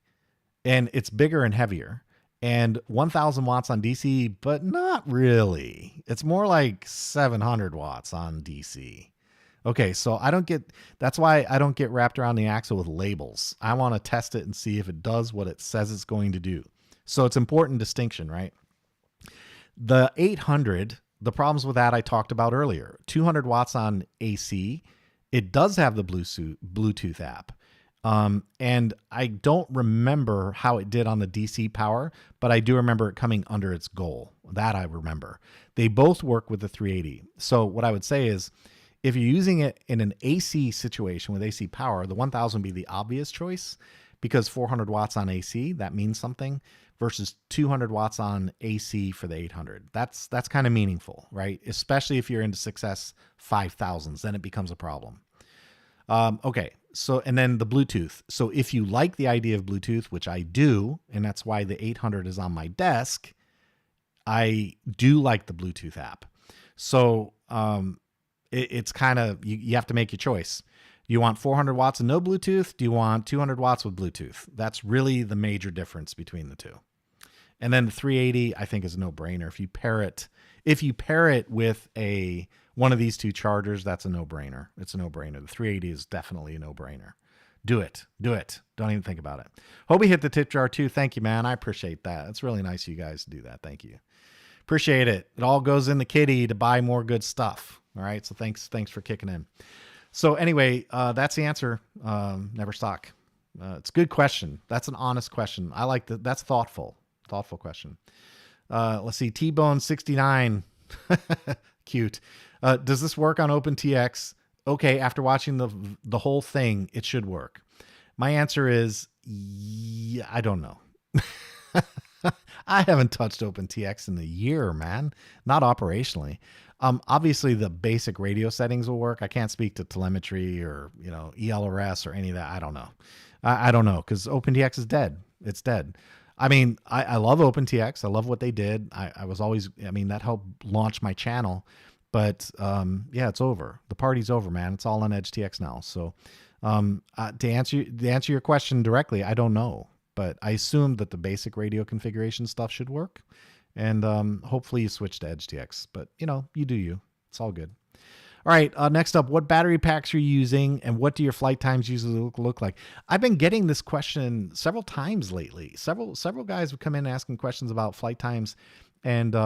and it's bigger and heavier. And 1,000 watts on DC, but not really. It's more like 700 watts on DC. Okay, so that's why I don't get wrapped around the axle with labels. I want to test it and see if it does what it says it's going to do. So it's important distinction, right? The 800, the problems with that I talked about earlier. 200 watts on AC. It does have the Bluetooth app. And I don't remember how it did on the DC power, but I do remember it coming under its goal. That I remember. They both work with the 380. So what I would say is If you're using it in an AC situation with AC power, the 1000 would be the obvious choice because 400 watts on AC, that means something, versus 200 watts on AC for the 800. That's kind of meaningful, right? Especially if you're into 6S 5000s, then it becomes a problem. Okay, so, and then the Bluetooth. So if you like the idea of Bluetooth, which I do, and that's why the 800 is on my desk, I do like the Bluetooth app. So it's kind of, you have to make your choice. Do you want 400 watts and no Bluetooth? Do you want 200 watts with Bluetooth? That's really the major difference between the two. And then the 380, I think, is a no-brainer. If you pair it with one of these two chargers, that's a no-brainer. It's a no-brainer. The 380 is definitely a no-brainer. Do it. Do it. Don't even think about it. Hobie hit the tip jar too. Thank you, man. I appreciate that. It's really nice of you guys to do that. Thank you. Appreciate it. It all goes in the kitty to buy more good stuff. All right. So thanks for kicking in. So anyway, that's the answer. Never stock. It's a good question. That's an honest question. I like that. That's thoughtful question. Let's see. T-Bone 69. Cute. Does this work on OpenTX? Okay. After watching the whole thing, it should work. My answer is, yeah, I don't know. I haven't touched OpenTX in a year, man. Not operationally. Obviously the basic radio settings will work. I can't speak to telemetry or, ELRS or any of that. I don't know. I don't know because OpenTX is dead. It's dead. I mean, I love OpenTX. I love what they did. I was always, that helped launch my channel, but yeah, it's over. The party's over, man. It's all on EdgeTX now. So to answer your question directly, I don't know. But I assume that the basic radio configuration stuff should work. And hopefully you switch to EdgeTX. But, you do you. It's all good. All right, next up, what battery packs are you using and what do your flight times usually look like? I've been getting this question several times lately. Several guys would come in asking questions about flight times and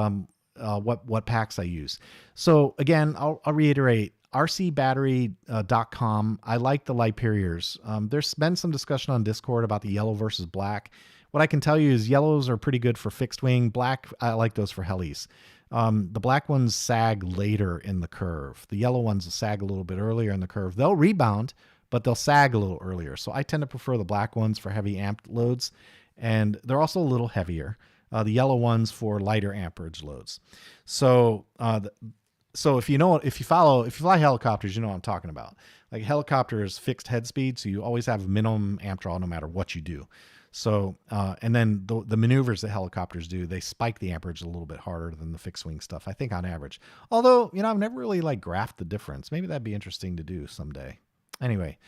what packs I use. So again, I'll reiterate, rcbattery.com. I like the Liperiors. There's been some discussion on Discord about the yellow versus black. What I can tell you is yellows are pretty good for fixed wing. Black, I like those for helis. The black ones sag later in the curve. The yellow ones will sag a little bit earlier in the curve. They'll rebound, but they'll sag a little earlier. So I tend to prefer the black ones for heavy amp loads, and they're also a little heavier. The yellow ones for lighter amperage loads. So if you fly helicopters, you know what I'm talking about. Like helicopters fixed head speed, so you always have minimum amp draw no matter what you do. So, and then the maneuvers that helicopters do, they spike the amperage a little bit harder than the fixed wing stuff, I think on average. Although, I've never really graphed the difference. Maybe that'd be interesting to do someday. Anyway,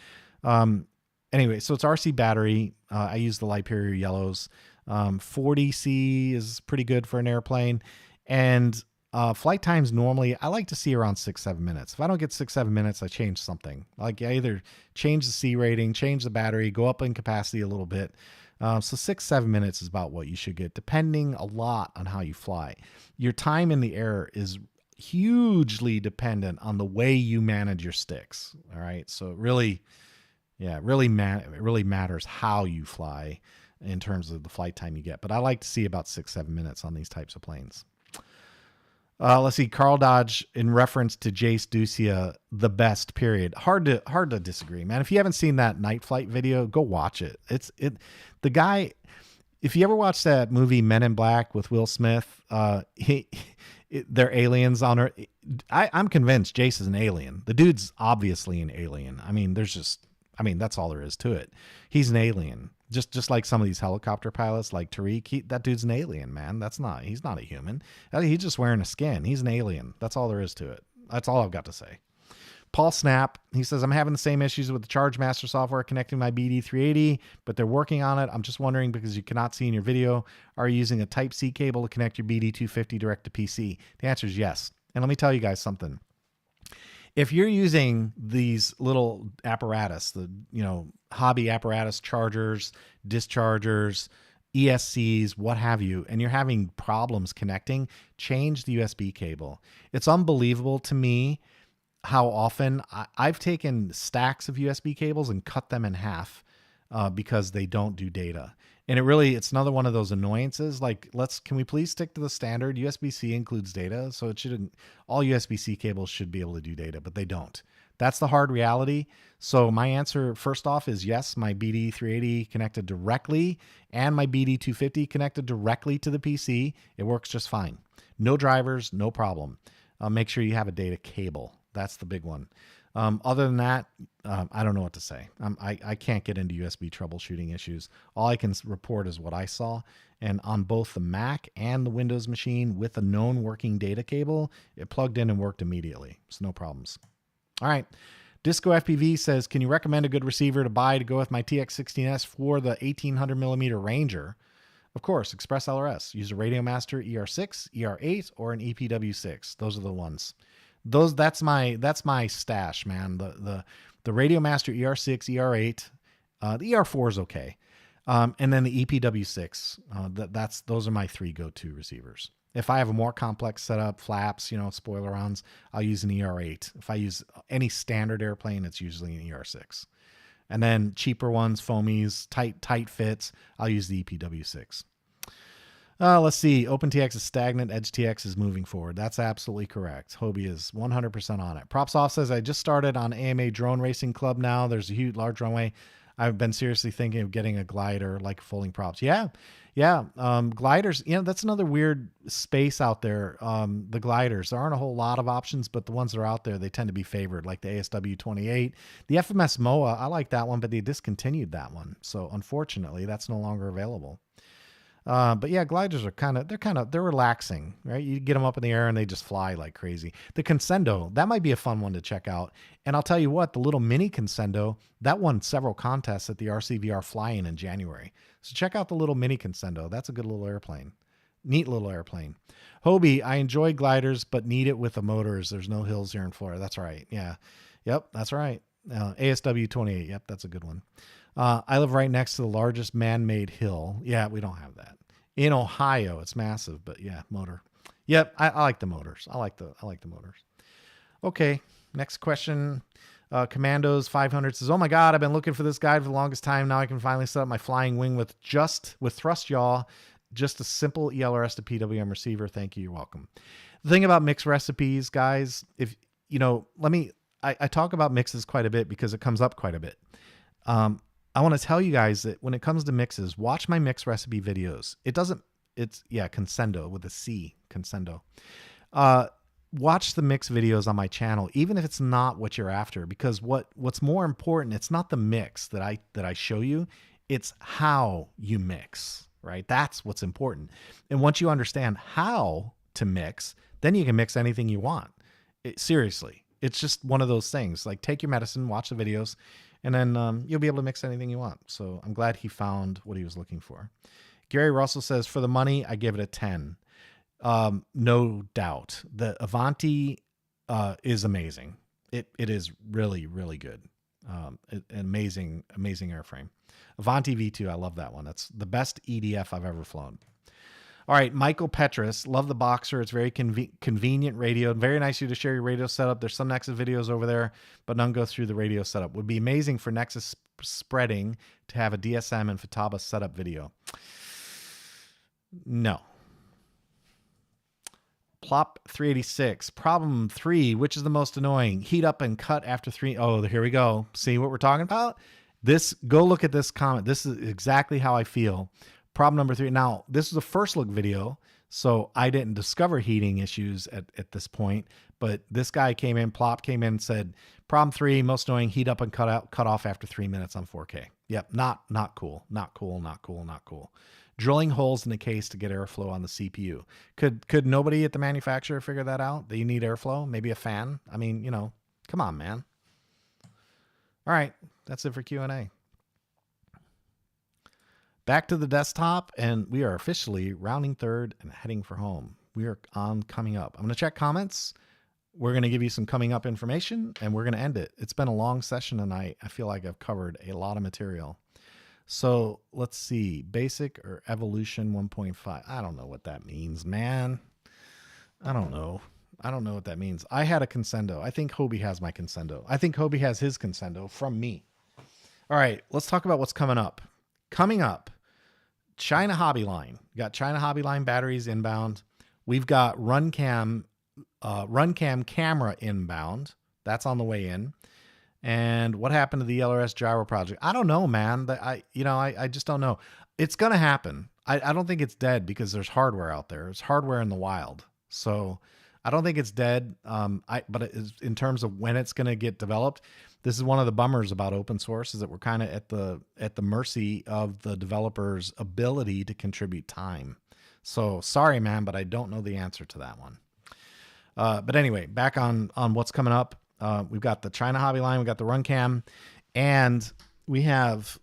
so it's RC battery. I use the Liperior yellows. 40C is pretty good for an airplane. And flight times normally, I like to see around 6-7 minutes. If I don't get 6-7 minutes, I change something. I either change the C rating, change the battery, go up in capacity a little bit. So 6-7 minutes is about what you should get, depending a lot on how you fly. Your time in the air is hugely dependent on the way you manage your sticks. All right. So it really matters how you fly in terms of the flight time you get. But I like to see about 6-7 minutes on these types of planes. Let's see, Carl Dodge in reference to Jace Ducia, the best, period. Hard to disagree, man. If you haven't seen that night flight video, go watch it. The guy, if you ever watched that movie Men in Black with Will Smith, they're aliens on Earth. I'm convinced Jace is an alien. The dude's obviously an alien. That's all there is to it. He's an alien. Just like some of these helicopter pilots like Tariq, that dude's an alien, man. He's not a human. He's just wearing a skin. He's an alien. That's all there is to it. That's all I've got to say. Paul Snap, he says, I'm having the same issues with the ChargeMaster software connecting my BD380, but they're working on it. I'm just wondering, because you cannot see in your video, are you using a Type-C cable to connect your BD250 direct to PC? The answer is yes. And let me tell you guys something. If you're using these little apparatus, the hobby apparatus, chargers, dischargers, ESCs, what have you, and you're having problems connecting, change the USB cable. It's unbelievable to me how often I've taken stacks of USB cables and cut them in half because they don't do data. And it's another one of those annoyances. Like, can we please stick to the standard? USB-C includes data, so it shouldn't, all USB-C cables should be able to do data, but they don't. That's the hard reality. So my answer first off is yes, my BD380 connected directly and my BD250 connected directly to the PC. It works just fine. No drivers, no problem. Make sure you have a data cable. That's the big one. Other than that, I don't know what to say. I can't get into USB troubleshooting issues. All I can report is what I saw. And on both the Mac and the Windows machine with a known working data cable, it plugged in and worked immediately. So no problems. All right. Disco FPV says, can you recommend a good receiver to buy to go with my TX16S for the 1800 millimeter Ranger? Of course, Express LRS. Use a Radiomaster ER6, ER8, or an EPW6. Those are the ones. That's my stash, man. The Radiomaster ER6, ER8, the ER4 is okay, and then the EPW6. Those are my 3 go-to receivers. If I have a more complex setup, flaps, spoiler-ons, I'll use an ER8. If I use any standard airplane, it's usually an ER6. And then cheaper ones, foamies, tight fits, I'll use the EPW6. Let's see. OpenTX is stagnant. EdgeTX is moving forward. That's absolutely correct. Hobie is 100% on it. Propsoft says, I just started on AMA Drone Racing Club now. There's a huge, large runway. I've been seriously thinking of getting a glider like folding props. Yeah. Gliders, that's another weird space out there. The gliders, there aren't a whole lot of options, but the ones that are out there, they tend to be favored, like the ASW 28. The FMS MOA, I like that one, but they discontinued that one. So unfortunately, that's no longer available. But yeah, gliders are they're relaxing, right? You get them up in the air and they just fly like crazy. The Consendo, that might be a fun one to check out. And I'll tell you what, the little mini Consendo, that won several contests at the RCVR fly-in in January. So check out the little mini Consendo. That's a good little airplane. Neat little airplane. Hobie, I enjoy gliders, but need it with the motors. There's no hills here in Florida. That's right. Yeah. Yep. That's right. ASW 28. Yep. That's a good one. I live right next to the largest man-made hill. Yeah, we don't have that. In Ohio, it's massive, but yeah, motor. Yep, I like the motors. I like the motors. Okay, next question. Commandos 500 says, "Oh my God, I've been looking for this guide for the longest time. Now I can finally set up my flying wing with thrust yaw, just a simple ELRS to PWM receiver. Thank you. You're welcome." The thing about mix recipes, guys, if I talk about mixes quite a bit because it comes up quite a bit. I want to tell you guys that when it comes to mixes, watch my mix recipe videos. Consendo with a C, Consendo. Watch the mix videos on my channel, even if it's not what you're after, because what's more important, it's not the mix that I show you, it's how you mix, right? That's what's important. And once you understand how to mix, then you can mix anything you want. Seriously, it's just one of those things. Like, take your medicine, watch the videos, and then you'll be able to mix anything you want. So I'm glad he found what he was looking for. Gary Russell says, for the money, I give it a 10. No doubt. The Avanti is amazing. It is really, really good. Amazing airframe. Avanti V2, I love that one. That's the best EDF I've ever flown. All right, Michael Petrus, love the Boxer. It's very convenient radio. Very nice of you to share your radio setup. There's some Nexus videos over there, but none go through the radio setup. Would be amazing for Nexus spreading to have a DSM and Futaba setup video. No. Plop 386. Problem 3, which is the most annoying? Heat up and cut after 3. Oh, here we go. See what we're talking about? Go look at this comment. This is exactly how I feel. Problem number 3. Now, this is a first look video, so I didn't discover heating issues at this point, but this guy came in, Plop came in and said, problem 3, most annoying, heat up and cut off after 3 minutes on 4K. Yep, not cool. Not cool. Drilling holes in the case to get airflow on the CPU. Could nobody at the manufacturer figure that out? That you need airflow? Maybe a fan? I mean, come on, man. All right, that's it for Q&A. Back to the desktop, and we are officially rounding third and heading for home. We are on coming up. I'm going to check comments. We're going to give you some coming up information, and we're going to end it. It's been a long session tonight. I feel like I've covered a lot of material. So let's see. Basic or Evolution 1.5. I don't know what that means, man. I don't know what that means. I had a Consendo. I think Hobie has my Consendo. I think Hobie has his Consendo from me. All right, let's talk about what's coming up. Coming up, China Hobbyline. We got China Hobbyline batteries inbound. We've got RunCam camera inbound. That's on the way in. And what happened to the LRS gyro project? I don't know, man. I just don't know. It's going to happen. I don't think it's dead because there's hardware out there. There's hardware in the wild. So I don't think it's dead. But in terms of when it's going to get developed, this is one of the bummers about open source, is that we're kind of at the mercy of the developer's ability to contribute time. So sorry, man, but I don't know the answer to that one. But anyway, back on what's coming up. We've got the China Hobbyline, we've got the RunCam, and we have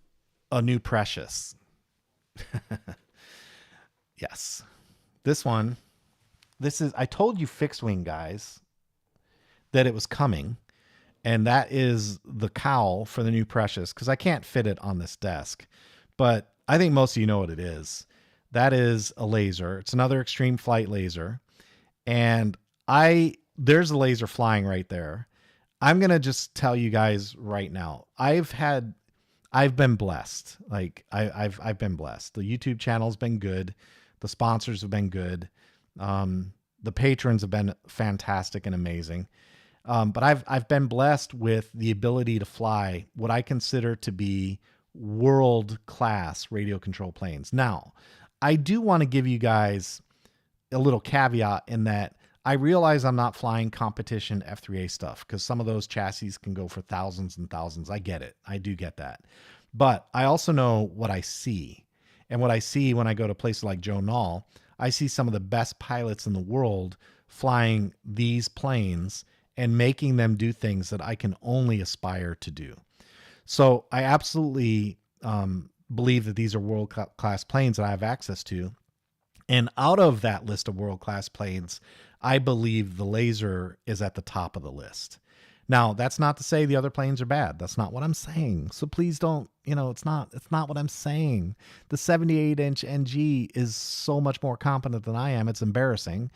a new Precious. Yes. I told you fixed wing guys that it was coming, and that is the cowl for the new Precious, because I can't fit it on this desk, but I think most of you know what it is. That is a laser. It's another extreme flight laser, and there's a laser flying right there. I'm going to just tell you guys right now, I've been blessed. Like I've been blessed. The YouTube channel's been good. The sponsors have been good. The patrons have been fantastic and amazing. But I've been blessed with the ability to fly what I consider to be world-class radio control planes. Now, I do want to give you guys a little caveat in that I realize I'm not flying competition F3A stuff, because some of those chassis can go for thousands and thousands. I get it. I do get that. But I also know what I see. And what I see when I go to places like Joe Nall, I see some of the best pilots in the world flying these planes and making them do things that I can only aspire to do. So I absolutely believe that these are world-class planes that I have access to. And out of that list of world-class planes, I believe the laser is at the top of the list. Now, that's not to say the other planes are bad. That's not what I'm saying. So please don't, it's not what I'm saying. The 78-inch NG is so much more competent than I am. It's embarrassing.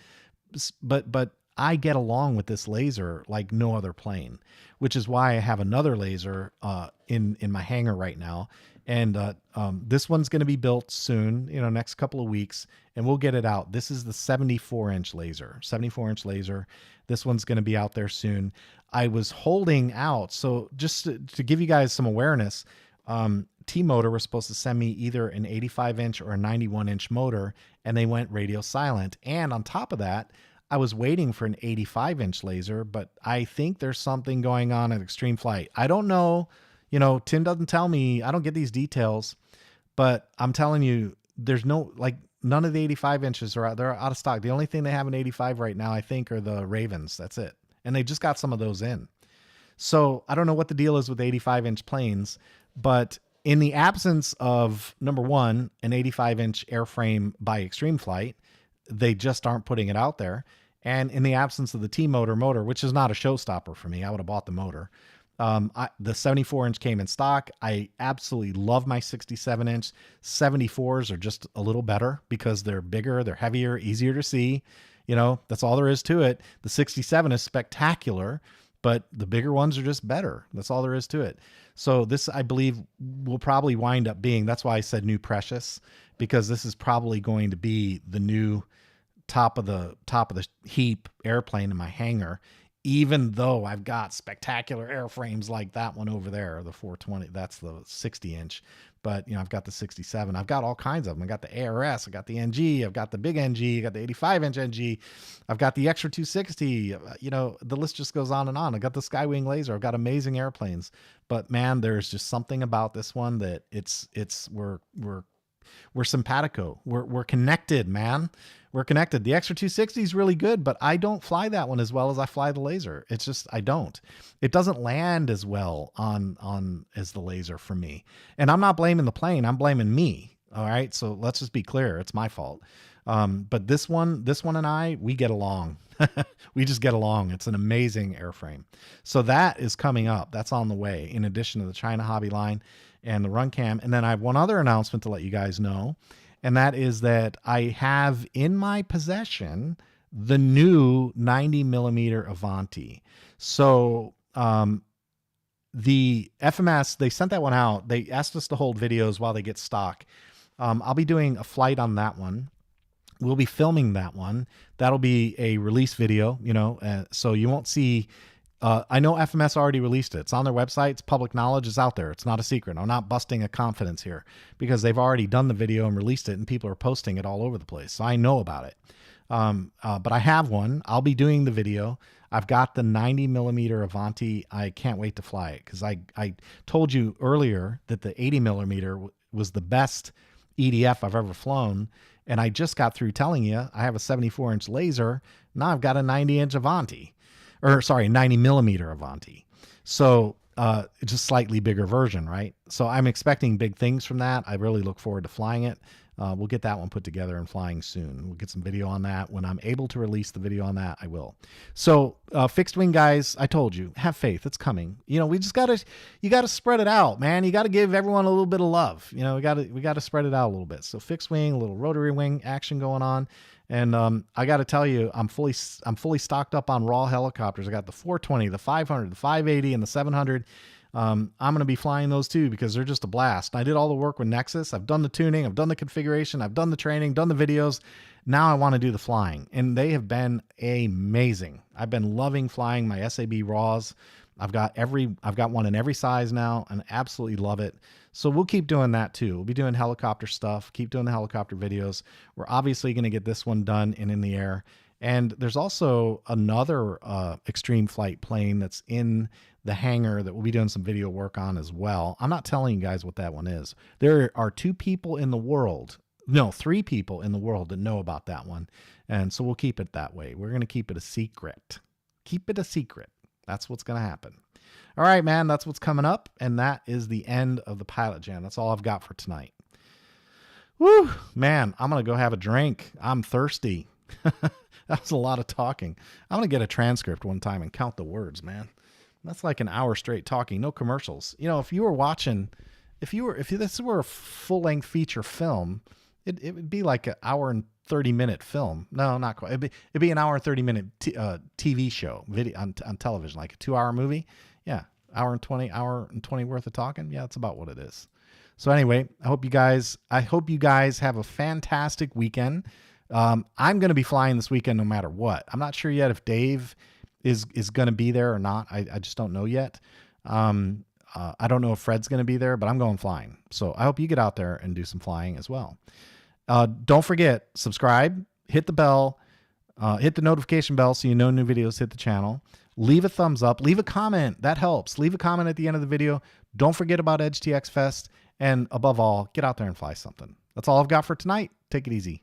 But I get along with this laser like no other plane, which is why I have another laser in my hangar right now. And this one's going to be built soon, next couple of weeks, and we'll get it out. This is the 74-inch laser, 74-inch laser. This one's going to be out there soon. I was holding out. So just to give you guys some awareness, T-Motor was supposed to send me either an 85-inch or a 91-inch motor, and they went radio silent. And on top of that, I was waiting for an 85-inch laser, but I think there's something going on at Extreme Flight. I don't know. Tim doesn't tell me. I don't get these details, but I'm telling you, there's none of the 85 inches they're out of stock. The only thing they have in 85 right now, I think, are the Ravens. That's it. And they just got some of those in. So I don't know what the deal is with 85-inch planes, but in the absence of, number one, an 85-inch airframe by Extreme Flight, they just aren't putting it out there. And in the absence of the T-Motor motor, which is not a showstopper for me, I would have bought the motor. The 74-inch came in stock. I absolutely love my 67-inch. 74s are just a little better because they're bigger, they're heavier, easier to see. That's all there is to it. The 67 is spectacular, but the bigger ones are just better. That's all there is to it. So this, I believe, will probably wind up being, that's why I said new Precious, because this is probably going to be the new top of the heap airplane in my hangar. Even though I've got spectacular airframes like that one over there, the 420, that's the 60-inch. But, I've got the 67. I've got all kinds of them. I got the ARS, I got the NG, I've got the big NG, I got the 85-inch NG, I've got the extra 260. The list just goes on and on. I got the Skywing laser. I've got amazing airplanes. But man, there's just something about this one that we're simpatico. We're connected, man. We're connected. The extra 260 is really good, but I don't fly that one as well as I fly the laser. It's just, I don't. It doesn't land as well on as the laser for me. And I'm not blaming the plane. I'm blaming me. All right. So let's just be clear. It's my fault. But this one and we get along. We just get along. It's an amazing airframe. So that is coming up. That's on the way, in addition to the China Hobby line and the RunCam. And then I have one other announcement to let you guys know. And that is that I have in my possession the new 90 millimeter Avanti. So, the FMS, they sent that one out. They asked us to hold videos while they get stock. I'll be doing a flight on that one. We'll be filming that one. That'll be a release video, you know, so you won't see. I know FMS already released it. It's on their website. It's public knowledge. It's out there. It's not a secret. I'm not busting a confidence here because they've already done the video and released it, and people are posting it all over the place. So I know about it. But I have one. I'll be doing the video. I've got the 90 millimeter Avanti. I can't wait to fly it because I told you earlier that the 80 millimeter was the best EDF I've ever flown. And I just got through telling you I have a 74-inch laser. Now I've got a 90-inch Avanti, or sorry, 90 millimeter Avanti. So it's a slightly bigger version, right? So I'm expecting big things from that. I really look forward to flying it. We'll get that one put together and flying soon. We'll get some video on that. When I'm able to release the video on that, I will. So fixed wing guys, I told you, have faith. It's coming. You know, we just you gotta spread it out, man. You got to give everyone a little bit of love. You know, we got to spread it out a little bit. So fixed wing, a little rotary wing action going on. And I got to tell you, I'm fully stocked up on raw helicopters. I got the 420, the 500, the 580, and the 700. I'm going to be flying those too because they're just a blast. I did all the work with Nexus. I've done the tuning. I've done the configuration. I've done the training, done the videos. Now I want to do the flying, and they have been amazing. I've been loving flying my SAB RAWs. I've got one in every size now and absolutely love it. So we'll keep doing that too. We'll be doing helicopter stuff, keep doing the helicopter videos. We're obviously going to get this one done and in the air. And there's also another extreme flight plane that's in the hangar that we'll be doing some video work on as well. I'm not telling you guys what that one is. There are 3 people in the world that know about that one. And so we'll keep it that way. We're going to keep it a secret. Keep it a secret. That's what's going to happen. All right, man, that's what's coming up. And that is the end of the Pilot Jam. That's all I've got for tonight. Woo, man, I'm going to go have a drink. I'm thirsty. That was a lot of talking. I'm going to get a transcript one time and count the words, man. That's like an hour straight talking, no commercials. You know, if this were a full-length feature film, it would be like an hour and 30-minute film. No, not quite. It'd be an hour and 30-minute TV show, video on television, like a 2-hour movie. Yeah, hour and 20 worth of talking. Yeah, that's about what it is. So anyway, I hope you guys have a fantastic weekend. I'm going to be flying this weekend no matter what. I'm not sure yet if Dave is going to be there or not. I just don't know yet. I don't know if Fred's going to be there, but I'm going flying. So I hope you get out there and do some flying as well. Don't forget, subscribe, hit the bell, hit the notification bell so you know new videos hit the channel. Leave a thumbs up, leave a comment. That helps. Leave a comment at the end of the video. Don't forget about EdgeTX Fest. And above all, get out there and fly something. That's all I've got for tonight. Take it easy.